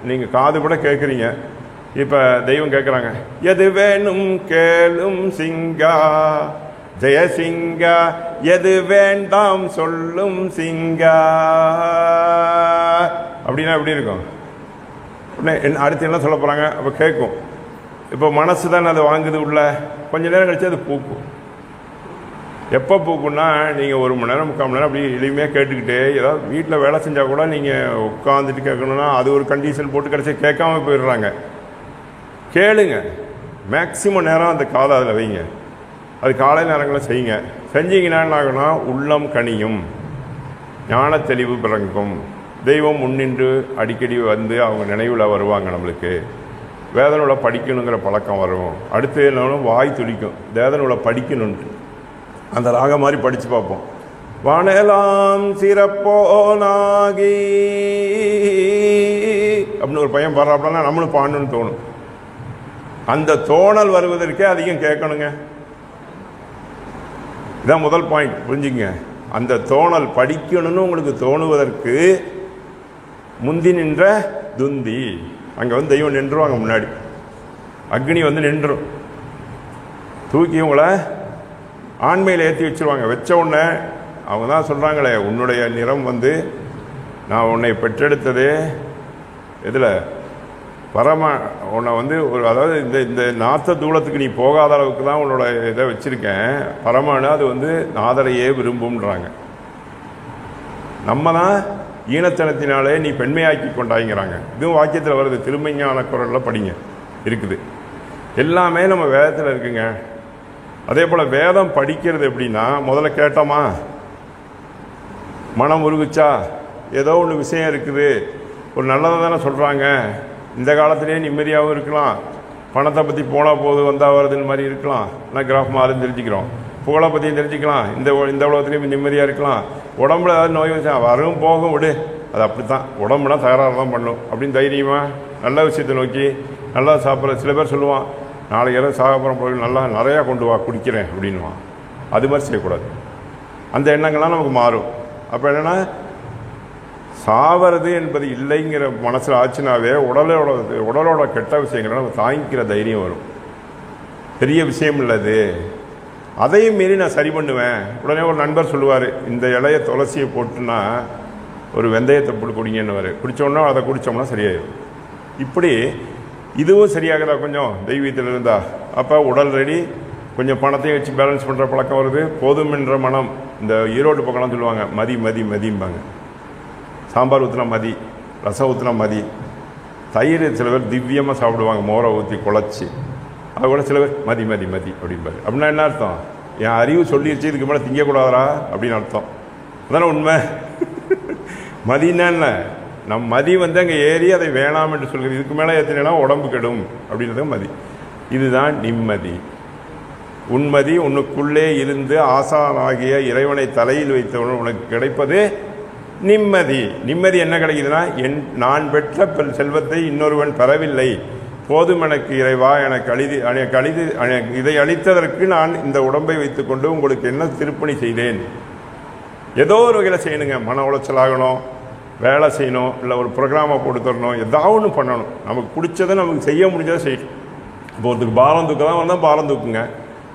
நீங்கள் காது பட கேட்குறீங்க. இப்போ தெய்வம் கேட்குறாங்க, எது வேணும் கேளும் சிங்கா ஜெயசிங்கா, எது வேண்டாம் சொல்லும் சிங்கா அப்படின்னா எப்படி இருக்கும்? அடுத்து என்ன சொல்ல போகிறாங்க? அப்போ கேட்கும். இப்போ மனசு தான் அதை வாங்குது உள்ள. கொஞ்ச நேரம் கழிச்சு அது பூக்கும். எப்போ பூக்குன்னா, நீங்கள் 1 மணி நேரம் 3/4 மணி நேரம் அப்படி எளிமையாக கேட்டுக்கிட்டே, ஏதாவது வீட்டில் வேலை செஞ்சால் கூட நீங்கள் உட்காந்துட்டு கேட்கணுன்னா அது ஒரு கண்டிஷன் போட்டு கடைசி கேட்காம போயிடுறாங்க. கேளுங்க. மேக்சிமம் நேரம் அந்த காதை அதில் வைங்க. அது காலை நேரங்களில் செய்யுங்க. செஞ்சீங்கன்னா என்ன ஆகுனா, உள்ளம் கனியும், ஞான தெளிவு பிறங்கும். தெய்வம் முன்னின்று அடிக்கடி வந்து அவங்க நினைவில் வருவாங்க. நம்மளுக்கு வேதனோட படிக்கணுங்கிற பழக்கம் வரும். அடுத்து என்னன்னா வாய் துடிக்கும், வேதனோட படிக்கணுன்ட்டு. அந்த ராகம் மாதிரி படித்து பார்ப்போம். வானெல்லாம் சிறப்போனாகி அப்படின்னு ஒரு பையன் பாடுறாப்லன்னா நம்மளும் பாடணும்னு தோணும். அந்த தோணல் வருவதற்கே அதிகம் கேட்கணுங்க. இதான் முதல் பாயிண்ட், புரிஞ்சுங்க. அந்த தோணல் படிக்கணும்னு உங்களுக்கு தோணுவதற்கு முந்தி நின்ற துந்தி. அங்கே வந்து தெய்வம் நின்றுவாங்க. முன்னாடி அக்னி வந்து நின்றும் தூக்கி உங்களை ஆண்மையில் ஏற்றி வச்சுருவாங்க. வச்ச உடனே அவங்க தான் சொல்கிறாங்களே, உன்னுடைய நிறம் வந்து நான் உன்னை பெற்றெடுத்ததே இதில் உன்னை வந்து ஒரு, அதாவது இந்த நாத்த தூளத்துக்கு நீ போகாத அளவுக்கு தான் உன்னோட இதை வச்சுருக்கேன். பரமானு அது வந்து நாதரையே விரும்பும்ன்றாங்க. நம்ம தான் ஈனத்தனத்தினாலே நீ பெண்மையாக்கி கொண்டாங்கிறாங்க. இதுவும் வாக்கியத்தில் வருது. திருமஞான குரலில் படிங்க, இருக்குது. எல்லாமே நம்ம வேதத்தில் இருக்குங்க. அதே போல் வேதம் படிக்கிறது எப்படின்னா, முதல்ல கேட்டோமா, மனம் உருகுச்சா, ஏதோ ஒன்று விஷயம் இருக்குது, ஒரு நல்லதை தானே சொல்கிறாங்க, இந்த காலத்திலேயே நிம்மதியாகவும் இருக்கலாம், பணத்தை பற்றி போனால் போது வந்தால் வருதுன்னு மாதிரி இருக்கலாம், நான் கிராஃப் மாதிரி தெரிஞ்சுக்கிறோம், புகழை பற்றியும் தெரிஞ்சுக்கலாம், இந்த உலகத்துலேயும் நிம்மதியாக இருக்கலாம், உடம்புல ஏதாவது நோய் வச்சா வரும் போகும் விடு, அது அப்படி தான், உடம்புனா தகராறு தான் பண்ணும் அப்படின்னு தைரியமாக நல்ல விஷயத்தை நோக்கி நல்லா சாப்பிட்ற. சில பேர் சொல்லுவான், நாளைக்கு யாரும் சாப்பிட்ற பொருள் நல்லா நிறையா கொண்டு வா குடிக்கிறேன் அப்படின்வான். அது மாதிரி செய்யக்கூடாது. அந்த எண்ணங்கள்லாம் நமக்கு மாறும். அப்போ என்னென்னா சாவது என்பது இல்லைங்கிற மனசில் ஆச்சுனாவே உடலோட கெட்ட விஷயங்களை நம்ம தாங்கிக்கிற தைரியம் வரும். பெரிய விஷயம் இல்லது, அதையும் மீறி நான் சரி பண்ணுவேன். உடனே ஒரு நண்பர் சொல்லுவார், இந்த இலைய துளசியை போட்டுன்னா ஒரு வெந்தயத்தை போட்டு குடிங்கன்னு குடித்தோன்னா அதை குடித்தோம்னா சரியாயிடும். இப்படி இதுவும் சரியாகதா கொஞ்சம் தெய்வீகத்தில் இருந்தா, அப்போ உடல் ரெடி, கொஞ்சம் பணத்தையும் வச்சு பேலன்ஸ் பண்ணுற பழக்கம் வருது. போதும் என்ற மனம், இந்த ஈரோடு பக்கம்லாம் சொல்லுவாங்க மதி மதி மதிம்பாங்க. சாம்பார் ஊற்றினா மதி, ரசம் ஊற்றினா மதி, தயிர் சில பேர் திவ்யமாக சாப்பிடுவாங்க மோரை ஊற்றி குழச்சி, அது கூட சில பேர் மதி மதி மதி அப்படிம்பாரு. அப்படின்னா என்ன அர்த்தம்? என் அறிவு சொல்லிடுச்சு இதுக்கு மேலே திங்கக்கூடாதா அப்படின்னு அர்த்தம். அதானே உண்மை. மதினா என்ன? நம் மதி அங்கே ஏறி அதை வேணாம் என்று சொல்கிறது. இதுக்கு மேலே ஏற்றினா உடம்பு கெடும் அப்படின்றது மதி. இதுதான் நிம்மதி. உன்மதி உனக்குள்ளே இருந்து ஆசானாகிய இறைவனை தலையில் வைத்தவன் உனக்கு கிடைப்பது நிம்மதி. நிம்மதி என்ன கிடைக்குதுன்னா, நான் பெற்ற செல்வத்தை இன்னொருவன் பெறவில்லை, போதும் எனக்கு இறைவா, எனக்கு இதை அளித்ததற்கு நான் இந்த உடம்பை வைத்துக்கொண்டு உங்களுக்கு என்ன திருப்பணி செய்தேன். ஏதோ ஒரு வகையில் செய்யணுங்க. மன உளைச்சல் ஆகணும், வேலை செய்யணும், இல்லை ஒரு ப்ரோக்ராமை போட்டு தரணும், ஏதாவது ஒன்று பண்ணணும். நமக்கு பிடிச்சதை நமக்கு செய்ய முடிஞ்சதை செய்யணும். இப்போ ஒருத்துக்கு பாலம் தூக்க தான் வந்தால் பாலம் தூக்குங்க,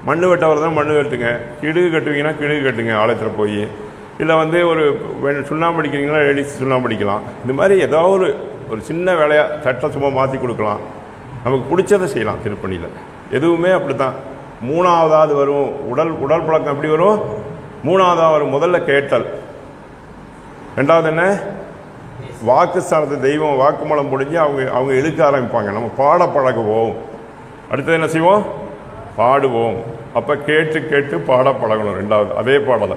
மண் வெட்ட வரதான் மண் வெட்டுங்க, கிடுகு கட்டுவீங்கன்னா கிடுகு கட்டுங்க ஆலயத்தில் போய், இல்லை ஒரு சுண்ணாம்பு அடிக்கிறீங்கன்னா லேடிஸ் சுண்ணாம்பு அடிக்கலாம். இந்த மாதிரி ஏதாவது ஒரு சின்ன வேலையாக சட்டை சும்மா மாற்றி கொடுக்கலாம். நமக்கு பிடிச்சதை செய்யலாம். திருப்பணியில் எதுவுமே அப்படி தான். மூணாவதாவது வரும் உடல் பழக்கம் எப்படி வரும்? மூணாவதாக வரும். முதல்ல கேட்டல், ரெண்டாவது என்ன? வாக்கு ஸ்தானத்தை தெய்வம் வாக்குமூலம் முடிஞ்சு அவங்க எழுக்க ஆரம்பிப்பாங்க, நம்ம பாட பழகுவோம். அடுத்தது என்ன செய்வோம்? பாடுவோம். அப்போ கேட்டு கேட்டு பாட பழகணும். ரெண்டாவது அதே பாடலை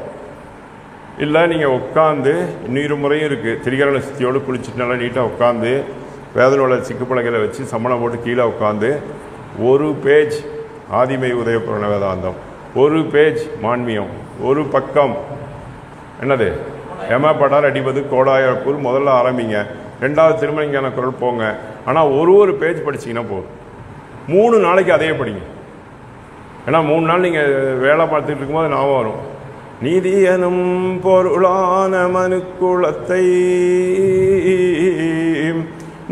இல்லை, நீங்கள் உட்காந்து இன்னொரு முறையும் இருக்குது. திரிகரண சித்தியோடு குளிச்சுட்டு நல்லா நீட்டாக உட்காந்து வேதனோட சிக்குப்பலகையில் வச்சு சம்மணம் போட்டு கீழே உட்காந்து ஒரு பேஜ் ஆதிமை உதயபுரண வேதாந்தம், ஒரு பேஜ் மான்மியம், ஒரு பக்கம் என்னது எமப்படார் அடிபது கோடாயக்கூர் முதல்ல ஆரம்பிங்க, ரெண்டாவது திருமணிங்கான குரல் போங்க. ஆனால் ஒரு பேஜ் படிச்சிங்கன்னா போதும். 3 நாளைக்கு அதையே படிங்க. ஏன்னா 3 நாள் நீங்கள் வேலை பார்த்துட்டு இருக்கும்போது ஞாபகம் வரும். நீதியனும் பொருளான மனுக்குலத்தை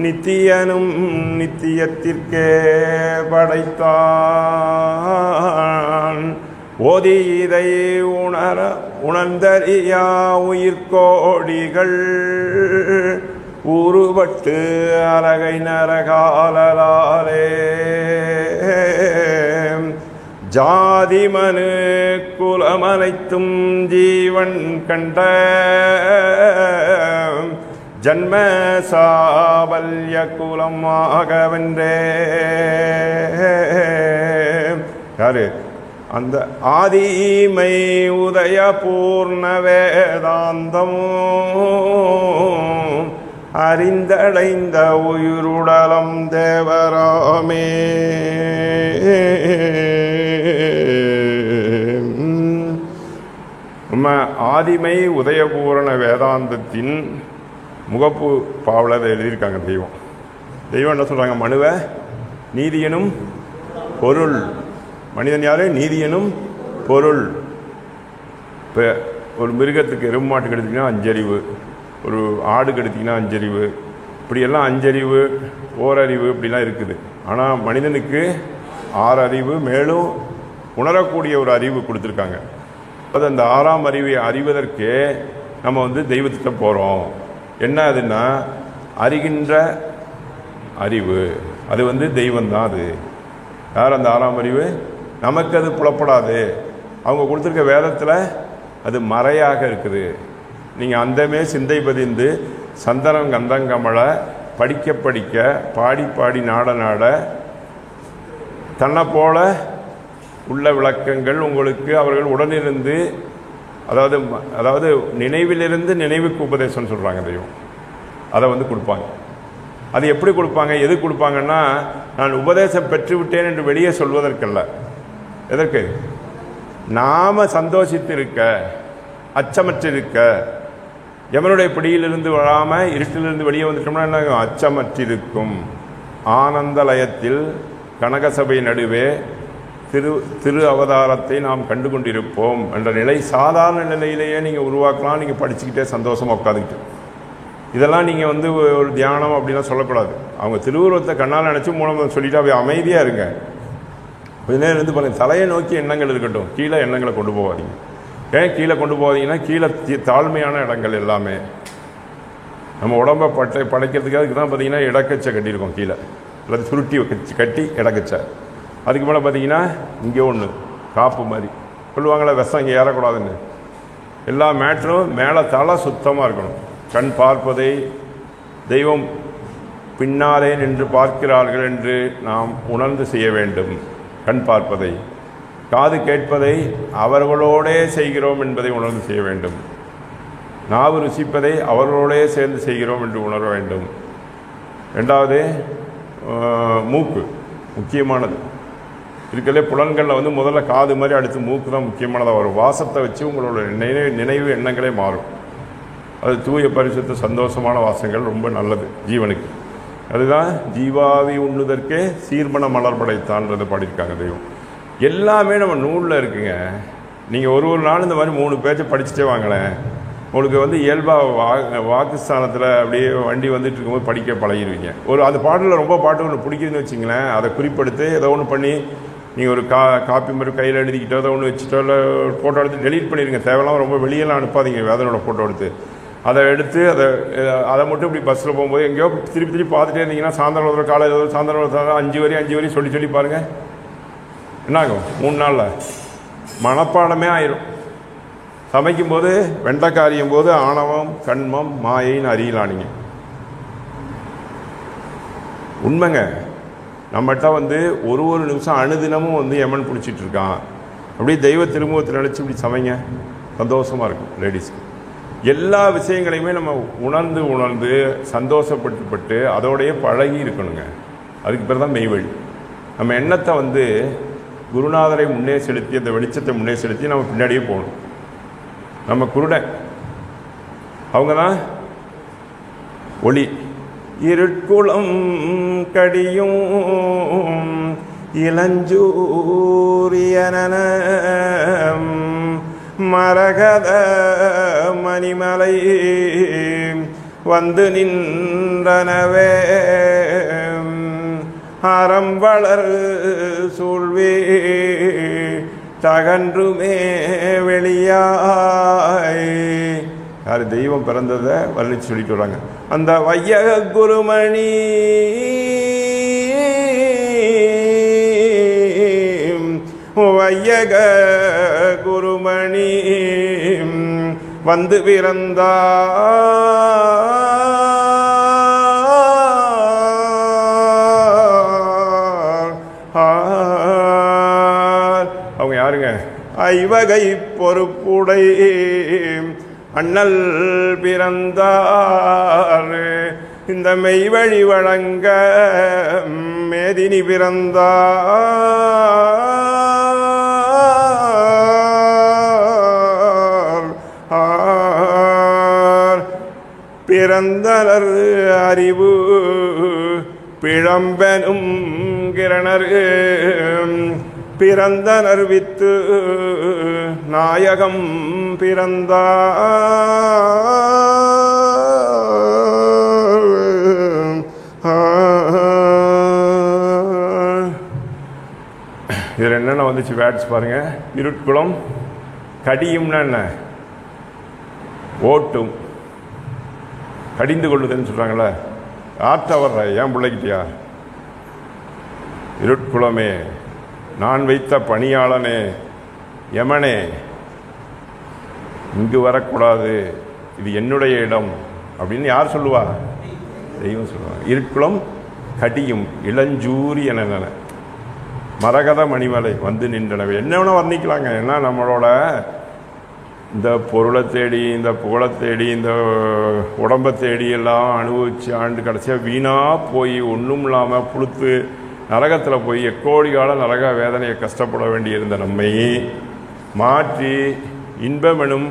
நித்தியனும் நித்தியத்திற்கே படைத்தான். ஓதி இதை உணர்ந்தறியா உயிர்கோடிகள் உருவட்டு அரகை நரகாலே ஜாதி மனு குலமனைத்தும் ஜீவன் கண்ட ஜன்ம சாபல்ய குலமாகவென்றே. யாரு? அந்த ஆதிமை உதய பூர்ண வேதாந்தம் அறிந்தடைந்த உயிருடலம் தேவராமே. நம்ம ஆதிமை உதயபூரண வேதாந்தத்தின் முகப்பு பாவலர் எழுதியிருக்காங்க. தெய்வம் என்ன சொல்கிறாங்க? மனுவை நீதியனும் பொருள். மனிதன் யாரு? நீதியனும் பொருள். இப்போ ஒரு மிருகத்துக்கு எறும்பு மாட்டுக்கு எடுத்திங்கன்னா 5 அறிவு, ஒரு ஆடுக்கு எடுத்திங்கன்னா 5 அறிவு, இப்படியெல்லாம் 5 அறிவு ஓரறிவு இப்படிலாம் இருக்குது. ஆனால் மனிதனுக்கு 6 அறிவு மேலும் உணரக்கூடிய ஒரு அறிவு கொடுத்துருக்காங்க. அது அந்த 6ஆம் அறிவை அறிவதற்கே நம்ம தெய்வத்திட்ட போகிறோம். என்ன அதுன்னா அறிகின்ற அறிவு. அது தெய்வம்தான். அது யார்? அந்த 6ஆம் அறிவு. நமக்கு அது புலப்படாது. அவங்க கொடுத்துருக்க வேதத்தில் அது மறையாக இருக்குது. நீங்கள் அந்தமே சிந்தை பதிந்து சந்தனம் கந்தங்கமழ படிக்க படிக்க பாடி பாடி நாட நாட தன்னை போல உள்ள விளக்கங்கள் உங்களுக்கு அவர்கள் உடனிருந்து, அதாவது நினைவிலிருந்து நினைவுக்கு உபதேசம் சொல்கிறாங்க தெய்வம். அதை கொடுப்பாங்க. அது எப்படி கொடுப்பாங்க? எது கொடுப்பாங்கன்னா, நான் உபதேசம் பெற்றுவிட்டேன் என்று வெளியே சொல்வதற்கல்ல. எதற்கு? நாம சந்தோஷித்திருக்க, அச்சமற்றிருக்க, எவனுடைய பிடியிலிருந்து வராமல் இருட்டிலிருந்து வெளியே வந்துட்டோம்னா என்ன? அச்சமற்றிருக்கும் ஆனந்த லயத்தில் கனகசபை நடுவே திரு அவதாரத்தை நாம் கண்டு கொண்டிருப்போம் என்ற நிலை சாதாரண நிலையிலேயே நீங்கள் உருவாக்கலாம். நீங்கள் படிச்சுக்கிட்டே சந்தோஷமாக உட்காந்துக்கிட்டு இதெல்லாம் நீங்கள் வந்து ஒரு தியானம் அப்படிலாம் சொல்லக்கூடாது. அவங்க திருவுருவத்தை கண்ணால் நினச்சி மூலம் சொல்லிட்டு அப்படியே அமைதியாக இருங்க. கொஞ்ச நேரம் இருந்து பாருங்கள். தலையை நோக்கி எண்ணங்கள் இருக்கட்டும், கீழே எண்ணங்களை கொண்டு போகாதீங்க. ஏன் கீழே கொண்டு போகாதீங்கன்னா, கீழே தாழ்மையான இடங்கள் எல்லாமே நம்ம உடம்பை படைக்கிறதுக்காக தான் பார்த்தீங்கன்னா இடக்கச்சை கட்டியிருக்கோம் கீழே, அல்லது சுருட்டி கட்டி இடக்கச்சை. அதுக்கு மேலே பார்த்தீங்கன்னா இங்கே ஒன்று காப்பு மாதிரி சொல்லுவாங்களே, விஷம் இங்கே ஏறக்கூடாதுன்னு. எல்லா மேட்டரும் மேலே தலை சுத்தமாக இருக்கணும். கண் பார்ப்பதை தெய்வம் பின்னாலே நின்று பார்க்கிறார்கள் என்று நாம் உணர்ந்து செய்ய வேண்டும். கண் பார்ப்பதை, காது கேட்பதை அவர்களோடே செய்கிறோம் என்பதை உணர்ந்து செய்ய வேண்டும். நாவு ருசிப்பதை அவர்களோடே சேர்ந்து செய்கிறோம் என்று உணர வேண்டும். ரெண்டாவது மூக்கு முக்கியமானது. இருக்கிறதே புலன்களில் வந்து முதல்ல காது மாதிரி, அடுத்து மூக்கு தான் முக்கியமானதாக வரும். வாசத்தை வச்சு உங்களோட நினைவு எண்ணங்களே மாறும். அது தூய பரிசுத்த சந்தோஷமான வாசங்கள் ரொம்ப நல்லது ஜீவனுக்கு. அதுதான் ஜீவாவி உண்ணுதற்கே சீர்மன மலர் படைத்தான்றதை பாடியிருக்காங்க தெய்வம். எல்லாமே நம்ம நூலில் இருக்குங்க. நீங்கள் ஒரு நாள் இந்த மாதிரி 3 பேஜை படிச்சுட்டே வாங்களேன், உங்களுக்கு வந்து இயல்பாக வாக்குஸ்தானத்தில் அப்படியே வண்டி வந்துட்டு இருக்கும்போது படிக்க பழகிடுவீங்க. அந்த பாட்டில் ரொம்ப பாட்டு ஒன்று பிடிக்குதுன்னு வச்சிங்களேன், அதை குறிப்பெடுத்து ஏதோ ஒன்று பண்ணி நீங்கள் ஒரு காப்பி மாதிரி கையில் எழுதிக்கிட்டோ ஏதோ ஒன்று வச்சுட்டோ இல்லை ஃபோட்டோ எடுத்து டெலீட் பண்ணிடுங்க. தேவையில்லாமல் ரொம்ப வெளியெல்லாம் அனுப்பாதீங்க. வேதனோட ஃபோட்டோ எடுத்து அதை அதை மட்டும் இப்படி பஸ்ஸில் போகும்போது எங்கேயோ திருப்பி பார்த்துட்டே இருந்தீங்கன்னா, சாயந்தரம் காலையில் சாயந்தரம் 5 வரி சொல்லி பாருங்கள், என்னாகும் 3 நாளில் மனப்பாடமே ஆயிரும். சமைக்கும்போது வெண்டைக்காரியும் போது ஆணவம் கண்மம் மாயைன்னு அறியலானீங்க. உண்மைங்க. நம்மகிட்ட வந்து ஒரு நிமிஷம் அணுதினமும் வந்து எமன் பிடிச்சிட்டு இருக்கான். அப்படியே தெய்வ திருமுகத்தில் நினச்சி இப்படி சமைங்க, சந்தோஷமாக இருக்கும். லேடிஸ்க்கு எல்லா விஷயங்களையுமே நம்ம உணர்ந்து சந்தோஷப்பட்டு அதோடைய பழகி இருக்கணுங்க. அதுக்கு பேர் தான் மெய்வழி. நம்ம எண்ணத்தை வந்து குருநாதரை முன்னே செலுத்தி, அந்த வெளிச்சத்தை முன்னே செலுத்தி நம்ம பின்னாடியே போகணும். நம்ம குருடன், அவங்க தான் ஒளி. இருட்குளம் கடியும் இளஞ்சூரியன மரகத மணிமலை வந்து நின்றனவே அறம்பளர் சூழ்வே தகன்றுமே வெளியாய். யார் தெய்வம் பிறந்ததை வர்ணித்து சொல்லிட்டு வராங்க. அந்த வையக குருமணி வையக குருமணி வந்து பிறந்தார். அவங்க யாருங்க? ஐவகை பொறுப்புடை அண்ணல் பிறந்தார். இந்த மெய்வழி வழங்க மேதினி பிறந்தார். பிறந்தனர் அறிவு பிழம்பெனும் கிரணர் பிறந்தனர் வித்து நாயகம் பிறந்தார். இதில் என்னென்ன வந்துச்சு வேர்ட்ஸ் பாருங்க. இருட்குளம் கடியும்னா என்ன? ஓட்டும், கடிந்து கொள்ளுதுன்னு சொல்கிறாங்களே, ஆற்ற வர்ற ஏன் பிள்ளைக்கிட்டியா? இருட்குளமே, நான் வைத்த பணியாளனே, யமனே, இங்கு வரக்கூடாது, இது என்னுடைய இடம் அப்படின்னு யார் சொல்லுவா? தெய்வம் சொல்லுவாங்க. இருட்குளம் கடியும் இளஞ்சூரியன மரகத மணிமலை வந்து நின்றனவே. என்ன வேணா வர்ணிக்கலாங்க. ஏன்னா நம்மளோட இந்த பொருளை தேடி, இந்த புகழை தேடி, இந்த உடம்பை தேடி எல்லாம் அனுபவிச்சு ஆண்டு கடைசியாக வீணாக போய் ஒன்றும் இல்லாமல் புழுத்து நரகத்தில் போய் எக்கோடி கால நரக வேதனையை கஷ்டப்பட வேண்டியிருந்த நம்மை மாற்றி இன்பமெனும்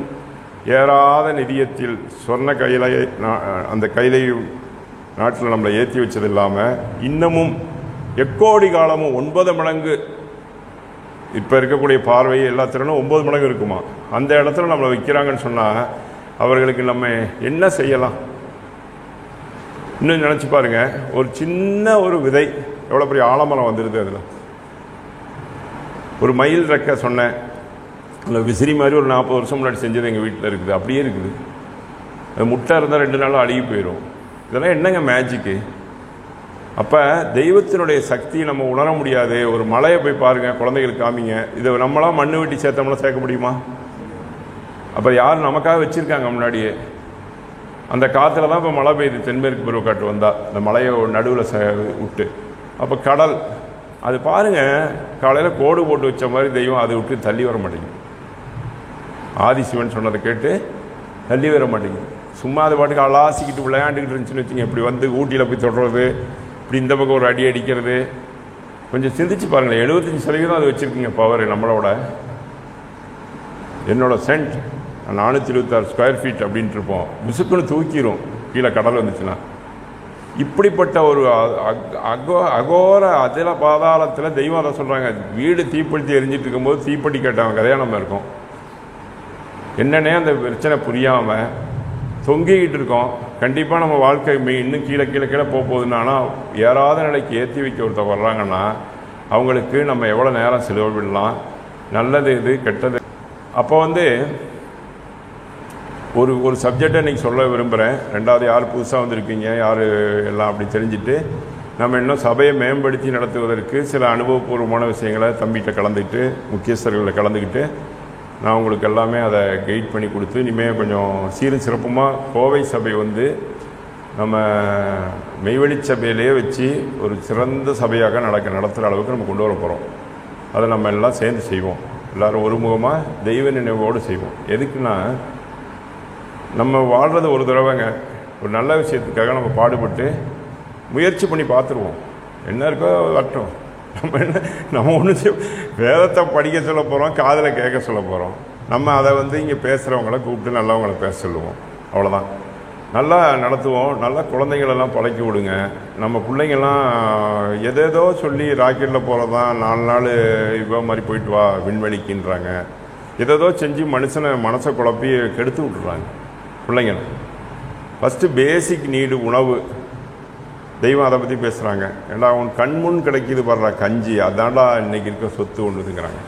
ஏறாத நிதியத்தில் சொன்ன கையில அந்த கைலை நாட்டில் நம்மளை ஏற்றி வச்சது இல்லாமல் இன்னமும் எக்கோடி காலமும் 9 மடங்கு இப்போ இருக்கக்கூடிய பார்வை எல்லா திறனும் 9 மடங்கு இருக்குமா. அந்த இடத்துல நம்மளை வைக்கிறாங்கன்னு சொன்னால் அவர்களுக்கு நம்ம என்ன செய்யலாம்? இன்னும் நினச்சி பாருங்கள், ஒரு சின்ன ஒரு விதை எவ்வளோ பெரிய ஆலமரம் வந்துடுது. அதில் ஒரு மயில் ரெக்க சொன்னேன், அந்த விசிறி மாதிரி ஒரு 40 வருஷம் முன்னாடி செஞ்சது எங்கள் வீட்டில் இருக்குது, அப்படியே இருக்குது. அது முட்டை இருந்தால் 2 நாள் அழுகி போயிடும். இதெல்லாம் என்னங்க மேஜிக்கு? அப்போ தெய்வத்தினுடைய சக்தியை நம்ம உணர முடியாது. ஒரு மலையை போய் பாருங்கள், குழந்தைகளுக்கு காமிங்க. இதை நம்மளாம் மண்ணு வெட்டி சேர்த்தோம்னா சேர்க்க முடியுமா? அப்போ யார் நமக்காக வச்சுருக்காங்க முன்னாடியே? அந்த காற்றுல தான் இப்போ மழை பெய்யுது. தென்மேற்கு பருவக்காற்று வந்தால் அந்த மலையை நடுவில் விட்டு, அப்போ கடல் அது பாருங்கள், காலையில் கோடு போட்டு வச்ச மாதிரி தெய்வம் அதை விட்டு தள்ளி வர மாட்டேங்குது. ஆதிசிவன் சொன்னதை கேட்டு தள்ளி வர மாட்டேங்குது. சும்மா அது பாட்டுக்கு அலாசிக்கிட்டு விளையாண்டுக்கிட்டு இருந்துச்சுன்னு வச்சுங்க. இப்படி வந்து ஊட்டியில் போய் தொடுறது, இப்படி இந்த பக்கம் ஒரு அடி அடிக்கிறது. கொஞ்சம் சிந்திச்சு பாருங்களேன். 75% அது வச்சுருக்கீங்க பவர் நம்மளோட. என்னோட சென்ட் 426 ஸ்கொயர் ஃபீட் அப்படின்ட்டு இருப்போம். முசுக்குன்னு தூக்கிடும் கீழே கடல் வந்துச்சுன்னா. இப்படிப்பட்ட ஒரு அகோர அதில பாதாளத்தில் தெய்வம் அதை சொல்கிறாங்க. வீடு தீப்பெட்டி எரிஞ்சிட்டு இருக்கும்போது தீப்பெட்டி கேட்டவங்க கதையாக நம்ம இருக்கோம். என்னன்னே அந்த பிரச்சனை புரியாமல் தொங்கிக்கிட்டு இருக்கோம். கண்டிப்பாக நம்ம வாழ்க்கை இன்னும் கீழே கீழே கீழே போகுதுன்னா, ஏறாத நிலைக்கு ஏற்றி வைக்க ஒருத்தர் வர்றாங்கன்னா அவங்களுக்கு நம்ம எவ்வளோ நேரம் செலவிடலாம், நல்லது இது கெட்டது. அப்போ ஒரு சப்ஜெக்டை இன்றைக்கி சொல்ல விரும்புகிறேன். ரெண்டாவது, யார் புதுசாக வந்திருக்கீங்க, யார் எல்லாம் அப்படி தெரிஞ்சுட்டு நம்ம இன்னும் சபையை மேம்படுத்தி நடத்துவதற்கு சில அனுபவபூர்வமான விஷயங்களை தம்பிகிட்ட கலந்துக்கிட்டு, முக்கியஸ்தர்களில் கலந்துக்கிட்டு நான் உங்களுக்கு எல்லாமே அதை கைட் பண்ணி கொடுத்து இனிமேல் கொஞ்சம் சீரும் சிறப்புமாக கோவை சபை நம்ம மெய்வெளி சபையிலே வச்சு ஒரு சிறந்த சபையாக நடத்துகிற அளவுக்கு நம்ம கொண்டு வர போகிறோம். அதை நம்ம எல்லாம் சேர்ந்து செய்வோம். எல்லோரும் ஒருமுகமாக தெய்வ நினைவோடு செய்வோம். எதுக்குன்னா, நம்ம வாழ்கிறது ஒரு தடவைங்க. ஒரு நல்ல விஷயத்துக்காக நம்ம பாடுபட்டு முயற்சி பண்ணி பார்த்துருவோம். என்ன இருக்கோ வரட்டும். நம்ம ஒன்றும் வேதத்தை படிக்க சொல்ல போகிறோம், காதில் கேட்க சொல்ல போகிறோம். நம்ம அதை இங்கே பேசுகிறவங்கள கூப்பிட்டு நல்லவங்களை பேச சொல்லுவோம். அவ்வளோதான். நல்லா நடத்துவோம். நல்லா குழந்தைங்களெல்லாம் பழக்கி விடுங்க. நம்ம பிள்ளைங்கள்லாம் எதேதோ சொல்லி ராக்கெட்டில் போகிறது தான் 4 நாள் இவ்வளோ மாதிரி போயிட்டு வா விண்வெளிக்குன்றாங்க. எதேதோ செஞ்சு மனசை குழப்பி கெடுத்து விட்டுறாங்க பிள்ளைங்க. ஃபஸ்ட்டு பேசிக் நீடு உணவு. தெய்வம் அதை பற்றி பேசுகிறாங்க. ஏன்னா அவன் கண்முன் கிடைக்கிது பாடுறா கஞ்சி, அதான்டா இன்றைக்கி இருக்க சொத்து ஒன்றுதுங்கிறாங்க.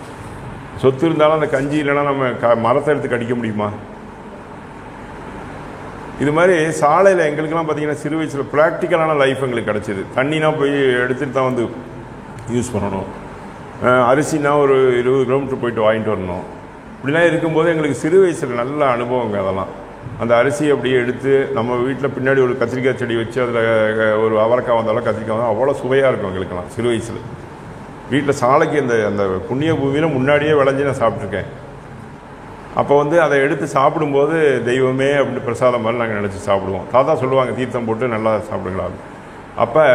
சொத்து இருந்தாலும் அந்த கஞ்சி இல்லைன்னா நம்ம மரத்தை எடுத்து கடிக்க முடியுமா? இது மாதிரி சாலையில் எங்களுக்கெல்லாம் பார்த்திங்கன்னா சிறு வயசில் ப்ராக்டிக்கலான லைஃப் எங்களுக்கு கிடச்சிது. தண்ணினா போய் எடுத்துகிட்டு தான் யூஸ் பண்ணணும். அரிசினா ஒரு 20 கிலோமீட்டர் போயிட்டு வாங்கிட்டு வரணும். இப்படிலாம் இருக்கும்போது எங்களுக்கு சிறு வயசில் நல்ல அனுபவங்க. அதெல்லாம் அந்த அரிசியை அப்படியே எடுத்து நம்ம வீட்டில் பின்னாடி ஒரு கத்திரிக்காய் செடி வச்சு அதில் ஒரு அவரைக்காய் வந்தாலும் கத்திரிக்காய் வந்தாலும் அவ்வளோ சுவையாக இருக்கும் எங்களுக்கெல்லாம் சிறு வயசில். வீட்டில் சாலைக்கு அந்த புண்ணிய பூமியில் முன்னாடியே விளைஞ்சி நான் சாப்பிட்ருக்கேன். அப்போ அதை எடுத்து சாப்பிடும்போது தெய்வமே அப்படி பிரசாதம் மாதிரி நாங்கள் நினச்சி சாப்பிடுவோம். தாத்தா சொல்லுவாங்க, தீர்த்தம் போட்டு நல்லா சாப்பிடுங்களாம். அப்போ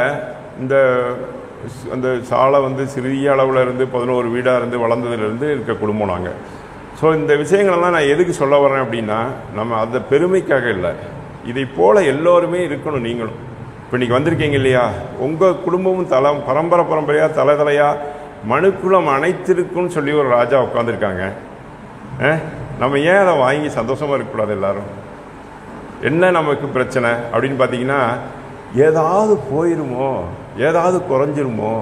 அந்த சாலை சிறிய அளவில் இருந்து 11 வீடாக இருந்து வளர்ந்ததுலேருந்து இருக்க குடும்பம் நாங்கள். ஸோ இந்த விஷயங்களெல்லாம் நான் எதுக்கு சொல்ல வரேன் அப்படின்னா, நம்ம அந்த பெருமைக்காக இல்லை, இதை போல் எல்லோருமே இருக்கணும். நீங்களும் இப்போ இன்றைக்கி வந்திருக்கீங்க இல்லையா, உங்கள் குடும்பமும் பரம்பரையாக தலையாக மனுக்குலம் அனைத்திருக்குன்னு சொல்லி ஒரு ராஜா உட்காந்துருக்காங்க. நம்ம ஏன் அதை வாங்கி சந்தோஷமாக இருக்கக்கூடாது? எல்லோரும் என்ன நமக்கு பிரச்சனை அப்படின்னு பார்த்தீங்கன்னா, ஏதாவது போயிருமோ, ஏதாவது குறைஞ்சிருமோ,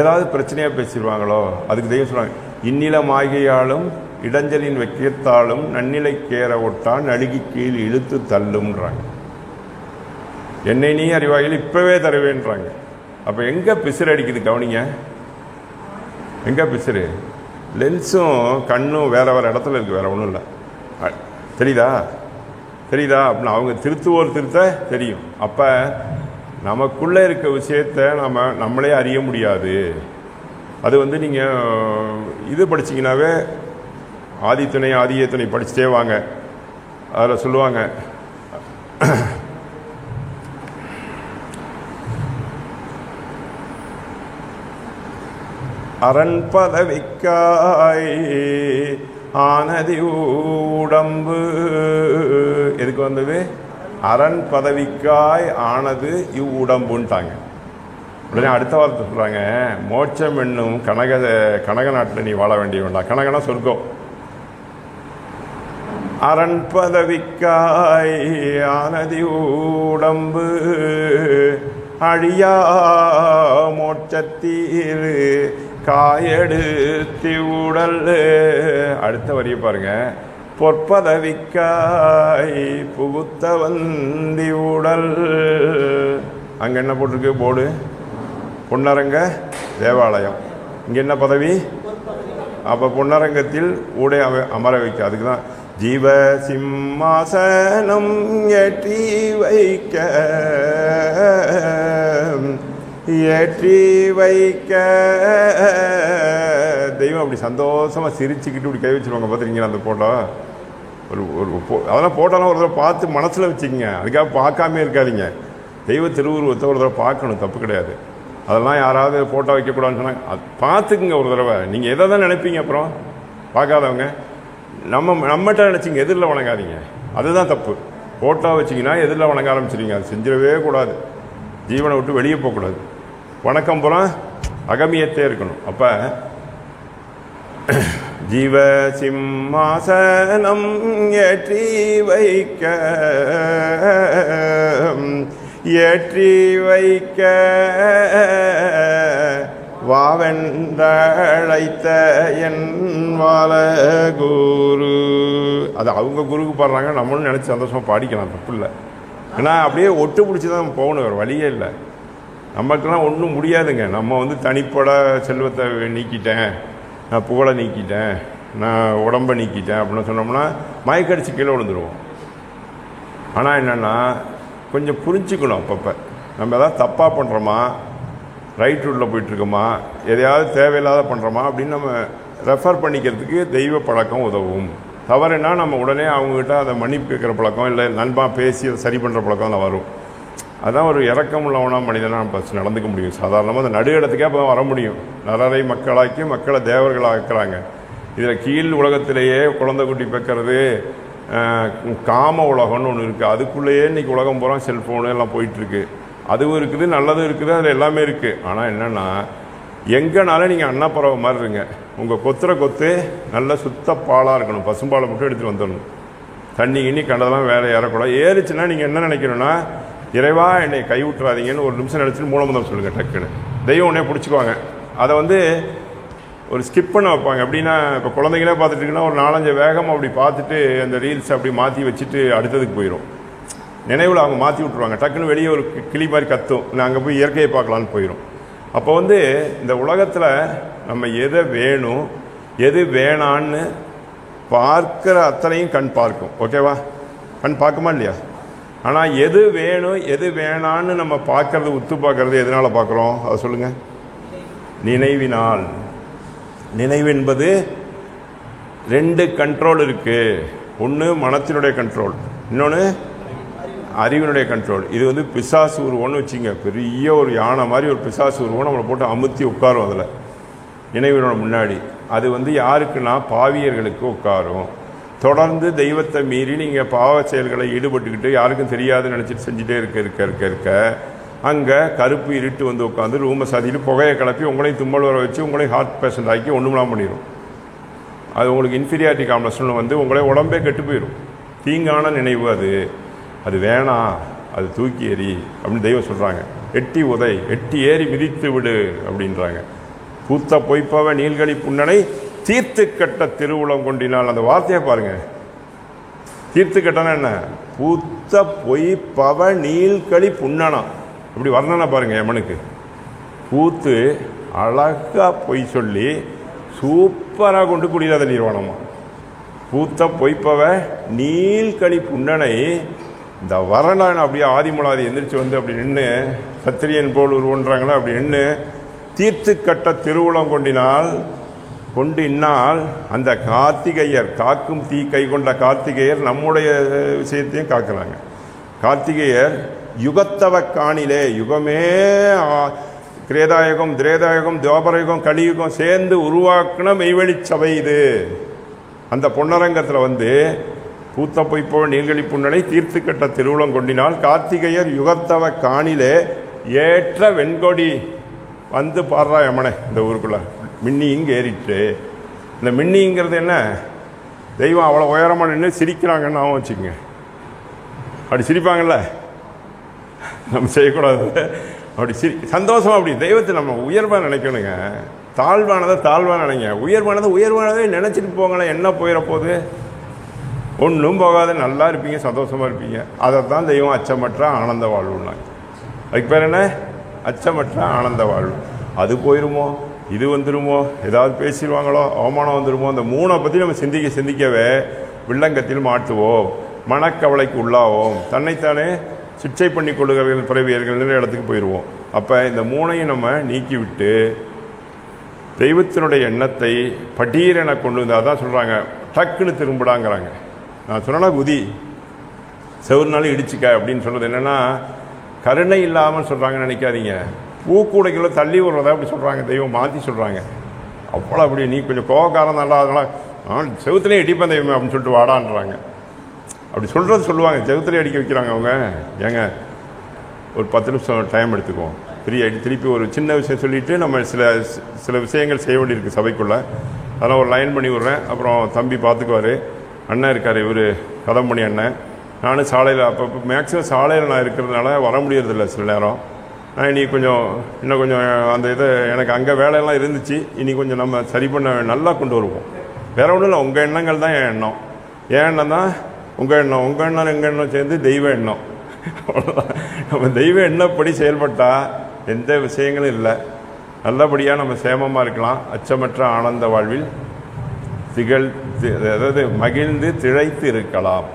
ஏதாவது பிரச்சனையாக பேசிடுவாங்களோ. அதுக்கு தெய்வம் சொல்கிறாங்க, இந்நிலம் ஆகியாலும் இடைஞ்சலின் வைக்கத்தாலும் நன்னிலை கேற ஒட்டான் நழுகி கீழ் இழுத்து தள்ளும்ன்றாங்க. என்னை நீ அறிவாயில் இப்போவே தருவேன்றாங்க. அப்போ எங்கே பிசுறு அடிக்குது கவனிங்க. எங்கே பிசுறு? லென்ஸும் கண்ணும் வேறு இடத்துல இருக்குது, வேறு ஒன்றும் இல்லை. தெரியுதா அப்படின்னு அவங்க திருத்த தெரியும். அப்போ நமக்குள்ளே இருக்க விஷயத்தை நம்மளே அறிய முடியாது. அது நீங்கள் இது படிச்சிங்கனாவே ஆதித்துணை ஆதியத்துணை படிச்சுட்டே வாங்க. அதில் சொல்லுவாங்க, அரண் பதவிக்காய் ஆனதி உடம்பு. எதுக்கு வந்தது? அரண் பதவிக்காய் ஆனது இவ்வுடம்புன்ட்டாங்க. உடனே அடுத்த வார்த்தை சொல்கிறாங்க, மோட்சம் என்னும் கனக நாட்டில் நீ வாழ வேண்டிய வேண்டாம். கனகனா சொர்க்கம். அரண் பதவிக்காய் ஆனதி உடம்பு அழியா மோட்சத்தீர் காயெடுத்தி உடல். அடுத்த வரிய பாருங்க. பொற்பதவிக்காய் புகுத்த வந்தி உடல். அங்கே என்ன போட்டிருக்கு போர்டு? பொன்னரங்க தேவாலயம். இங்கே என்ன பதவி? அப்போ பொன்னரங்கத்தில் ஊடை அமர வைக்க. அதுக்கு தான் ஜீவ சிம்மாசனம் ஏற்றி வைக்க தெய்வம் அப்படி சந்தோஷமாக சிரிச்சுக்கிட்டு இப்படி கை வச்சுருவாங்க. பார்த்துருக்கீங்களா அந்த போட்டோ? அதெல்லாம் போட்டோலாம் ஒரு தடவை பார்த்து மனசில் வச்சுக்கோங்க. அதுக்காக பார்க்காமே இருக்காதிங்க. தெய்வ திருவுருவத்தை ஒரு தடவை பார்க்கணும், தப்பு கிடையாது. அதெல்லாம் யாராவது ஃபோட்டோ வைக்கக்கூடாதுன்னு சொன்னாங்க, அது பார்த்துக்குங்க ஒரு தடவை. நீங்கள் எதை தான் நினைப்பீங்க அப்புறம் பார்க்காதவங்க? நம்மகிட்ட நினச்சிங்க எதிரில் வணங்காதீங்க, அதுதான் தப்பு. ஃபோட்டோ வச்சிங்கன்னா எதிரில் வணங்க ஆரம்பிச்சிருங்க. அது செஞ்சிடவே கூடாது. ஜீவனை விட்டு வெளியே போகக்கூடாது. வணக்கம் புறம் அகமியத்தே இருக்கணும். அப்போ ஜீவ சிம்மாசனம் ஏற்றி வைக்க ஏற்றி வைக்க வாவென்றழைத்த என் வாழ குரு. அது அவங்க குருக்கு பாடுறாங்க, நம்மளும் நினச்சி சந்தோஷமாக பாடிக்கலாம், தப்பு இல்லை. ஏன்னா அப்படியே ஒட்டு பிடிச்சி தான் போகணும், வேறு வழியே இல்லை. நமக்கெல்லாம் ஒன்றும் முடியாதுங்க. நம்ம தனிப்பட செல்வத்தை நீக்கிட்டேன், நான் புகழை நீக்கிட்டேன், நான் உடம்பை நீக்கிட்டேன் அப்படின்னு சொன்னோம்னா மயக்கடிச்சு கீழே விழுந்துருவோம். ஆனால் என்னென்னா கொஞ்சம் புரிஞ்சுக்கணும். அப்பப்போ நம்ம எதாவது தப்பாக பண்ணுறோமா, ரைட் ரூட்டில் போயிட்டுருக்கோமா, எதையாவது தேவையில்லாத பண்ணுறோமா அப்படின்னு நம்ம ரெஃபர் பண்ணிக்கிறதுக்கு தெய்வ பழக்கம் உதவும். தவறுனா நம்ம உடனே அவங்ககிட்ட அதை மன்னிப்பு கேட்குற பழக்கம், இல்லை நண்பா பேசி அதை சரி பண்ணுற பழக்கம் தான் வரும். அதுதான் ஒரு இறக்கம் உள்ளவனாக மனிதனாக நம்ம ஃபஸ்ட் நடந்துக்க முடியும். சாதாரணமாக அந்த நடு இடத்துக்கே அப்போ தான் வர முடியும். நரரை மக்களாக்கி மக்களை தேவர்களாக்குறாங்க. இதில் கீழ் உலகத்திலேயே குழந்தை குட்டி பெக்கிறது, காம உலகம்னு ஒன்று இருக்குது. அதுக்குள்ளேயே இன்றைக்கி உலகம் பூரா செல்ஃபோனு எல்லாம் போயிட்டுருக்கு. அதுவும் இருக்குது, நல்லதும் இருக்குது, அதில் எல்லாமே இருக்குது. ஆனால் என்னென்னா எங்கேனாலும் நீங்கள் அன்னப்பறவை மாதிரி இருங்க. உங்கள் கொத்துற கொத்து நல்ல சுத்த பாலாக இருக்கணும். பசும்பாலை மட்டும் எடுத்துகிட்டு வந்துடணும். தண்ணி கிண்ணி கண்டதெல்லாம் வேலை ஏறக்கூடாது. ஏறிச்சுன்னா நீங்கள் என்ன நினைக்கணும்னா, இறைவா என்னை கைவிட்டுறாதீங்கன்னு ஒரு நிமிஷம் நினச்சிட்டு மூலமந்தம் சொல்லுங்கள். டக்குன்னு தெய்வம் உடனே பிடிச்சிக்குவாங்க. அதை ஒரு ஸ்கிப் பண்ண வைப்பாங்க. எப்படின்னா இப்போ குழந்தைங்களே பார்த்துட்டு இருக்குன்னா ஒரு 4-5 வேகம் அப்படி பார்த்துட்டு அந்த ரீல்ஸ் அப்படி மாற்றி வச்சுட்டு அடுத்ததுக்கு போயிடும். நினைவில் அவங்க மாற்றி விட்ருவாங்க. டக்குன்னு வெளியே ஒரு கிளி மாதிரி கத்தும், நான் அங்கே போய் இயற்கையை பார்க்கலான்னு போயிடும். அப்போ இந்த உலகத்தில் நம்ம எதை வேணும் எது வேணான்னு பார்க்குற அத்தனையும் கண் பார்க்கும். ஓகேவா? கண் பார்க்குமா இல்லையா? ஆனால் எது வேணும் எது வேணான்னு நம்ம பார்க்கறது, உத்து பார்க்கறது எதனால் பார்க்குறோம் அதை சொல்லுங்கள்? நினைவினால். நினைவு என்பது 2 கண்ட்ரோல் இருக்குது. ஒன்று மனத்தினுடைய கண்ட்ரோல், இன்னொன்று அறிவினுடைய கண்ட்ரோல். இது பிசாசு உருவம்னு வச்சுங்க. பெரிய ஒரு யானை மாதிரி ஒரு பிசாசு உருவம் நம்மளை போட்டு அமுத்தி உட்காரும் அதில் நினைவினோட முன்னாடி. அது யாருக்குன்னா பாவியர்களுக்கு உட்காரும். தொடர்ந்து தெய்வத்தை மீறி நீங்கள் பாவ செயல்களை ஈடுபட்டுக்கிட்டு யாருக்கும் தெரியாதுன்னு நினச்சிட்டு செஞ்சுட்டே இருக்க அங்கே கருப்பு இருட்டு உட்காந்து ரூமை சதிட்டு புகையை கிளப்பி உங்களையும் தும்மல் வர வச்சு உங்களையும் ஹார்ட் பேஷண்ட் ஆக்கி ஒன்றுமெல்லாம் பண்ணிடும். அது உங்களுக்கு இன்ஃபீரியாரிட்டி காம்ப்ளெக்ஸ்னு உங்களே உடம்பே கெட்டு போயிடும். தீங்கான நினைவு அது வேணாம், அது தூக்கி எறி அப்படின்னு தெய்வம் சொல்கிறாங்க. எட்டி உதை, எட்டி ஏறி மிதித்து விடு அப்படின்றாங்க. பூத்த பொய்ப்பவ நீள்களி புன்னனை தீர்த்து கட்ட திருவுளம் கொண்டினால். அந்த வார்த்தையை பாருங்க. தீர்த்து கட்டனா என்ன? பூத்த பொய்ப்பவ நீள்களி புன்னனா. இப்படி வர்ணனை பாருங்க. யமனுக்கு பூத்து அழகா பொய் சொல்லி சூப்பராக கொண்டு குடியாத நிர்வாணமா. பூத்த பொய்ப்பவ நீள்களி புன்னனை. இந்த வரலாறு அப்படியே ஆதிமூலாதி எந்திரிச்சு அப்படி நின்று சத்திரியன் போல் உருவன்றாங்களா, அப்படி நின்று தீர்த்து கட்ட திருவுளம் கொண்டு இன்னால் அந்த கார்த்திகையர் காக்கும் தீ கை கொண்ட கார்த்திகையர் நம்முடைய விஷயத்தையும் காக்கிறாங்க. கார்த்திகையர் யுகத்தவ காணிலே, யுகமே கிரேதாயுகம் திரேதாயுகம் துவாபரயுகம் கலியுகம் சேர்ந்து உருவாக்குன மெய்வெளி சபை இது. அந்த பொன்னரங்கத்தில் பூத்த பொய்ப்பவ நீள்களி புன்னலை தீர்த்து கட்ட திருவுளம் கொண்டினால் கார்த்திகையர் யுகத்தவ காணிலே ஏற்ற வெண்கொடி பாடுறா யமனை. இந்த ஊருக்குள்ள மின்னி இங்கே ஏறிட்டு. இந்த மின்னிங்கிறது என்ன? தெய்வம் அவ்வளோ உயரமாக நின்று சிரிக்கிறாங்கன்னு வச்சுக்கோங்க. அப்படி சிரிப்பாங்கல்ல, நம்ம செய்யக்கூடாது. அப்படி சந்தோஷமாக அப்படி தெய்வத்தை நம்ம உயர்வாக நினைக்கணுங்க. தாழ்வானதை தாழ்வாக நினைங்க, உயர்வானதை நினச்சிட்டு போங்களேன். என்ன போயிட போகுது? ஒன்றும் போகாத, நல்லா இருப்பீங்க, சந்தோஷமாக இருப்பீங்க. அதை தான் தெய்வம் அச்சமற்ற ஆனந்த வாழ்வுன்னாங்க. அதுக்கு பேர் என்ன? அச்சமற்ற ஆனந்த வாழ்வு. அது போயிடுமோ, இது வந்துடுமோ, ஏதாவது பேசிடுவாங்களோ, அவமானம் வந்துடுமோ, அந்த மூணை பற்றி நம்ம சிந்திக்கவே வில்லங்கத்தில் மாட்டுவோம், மனக்கவலைக்கு உள்ளாவோம், தன்னைத்தானே சிக்ஷை பண்ணி கொள்ளுகிறவர்கள் பிறவியர்கள் இடத்துக்கு போயிடுவோம். அப்போ இந்த மூணையும் நம்ம நீக்கி விட்டு தெய்வத்தினுடைய எண்ணத்தை பட்டீரென கொண்டு வந்து, அதான் சொல்கிறாங்க டக்குன்னு திரும்பிடாங்கிறாங்க. நான் சொன்னா குதி செவருனாலும் இடிச்சுக்க அப்படின்னு சொல்கிறது என்னென்னா, கருணை இல்லாமல் சொல்கிறாங்கன்னு நினைக்காதீங்க. பூக்கூடைக்குள்ள தள்ளி விடுறதா அப்படி சொல்கிறாங்க, தெய்வம் மாற்றி சொல்கிறாங்க. அவ்வளோ அப்படி நீ கொஞ்சம் கோவக்காரம் நல்லா, அதெல்லாம் செவுத்துலேயே இடிப்பேன் தெய்வமே அப்படின்னு சொல்லிட்டு வாடான்றாங்க. அப்படி சொல்லுவாங்க, செவுத்துலேயே அடிக்க வைக்கிறாங்க அவங்க. ஏங்க ஒரு 10 நிமிஷம் டைம் எடுத்துக்குவோம், ஃப்ரீ ஆகிட்டு திருப்பி ஒரு சின்ன விஷயம் சொல்லிவிட்டு நம்ம சில விஷயங்கள் செய்ய வேண்டியிருக்கு சபைக்குள்ளே. அதெல்லாம் ஒரு லைன் பண்ணி விட்றேன், அப்புறம் தம்பி பார்த்துக்குவார். அண்ணன் இருக்கார், இவர் கதம்பணி அண்ணன். நானும் சாலையில் அப்போ மேக்ஸிமம் சாலையில் நான் இருக்கிறதுனால வர முடியறதில்ல சில நேரம். நான் இன்னும் கொஞ்சம் அந்த இதை எனக்கு அங்கே வேலையெல்லாம் இருந்துச்சு, இனி கொஞ்சம் நம்ம சரி பண்ண நல்லா கொண்டு வருவோம். வேறு ஒன்றும் இல்லை, உங்கள் எண்ணங்கள் தான் என் எண்ணம், என் எண்ணம் தான் உங்கள் எண்ணம், உங்கள் எண்ணம் எங்கள் எண்ணம் சேர்ந்து தெய்வ எண்ணம். அவ்வளோதான். நம்ம தெய்வ எண்ணப்படி செயல்பட்டால் எந்த விஷயங்களும் இல்லை, நல்லபடியாக நம்ம சேமமாக இருக்கலாம். அச்சமற்ற ஆனந்த வாழ்வில் மகிழ்ந்து திளைத்து இருக்கலாம்.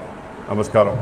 நமஸ்காரம்.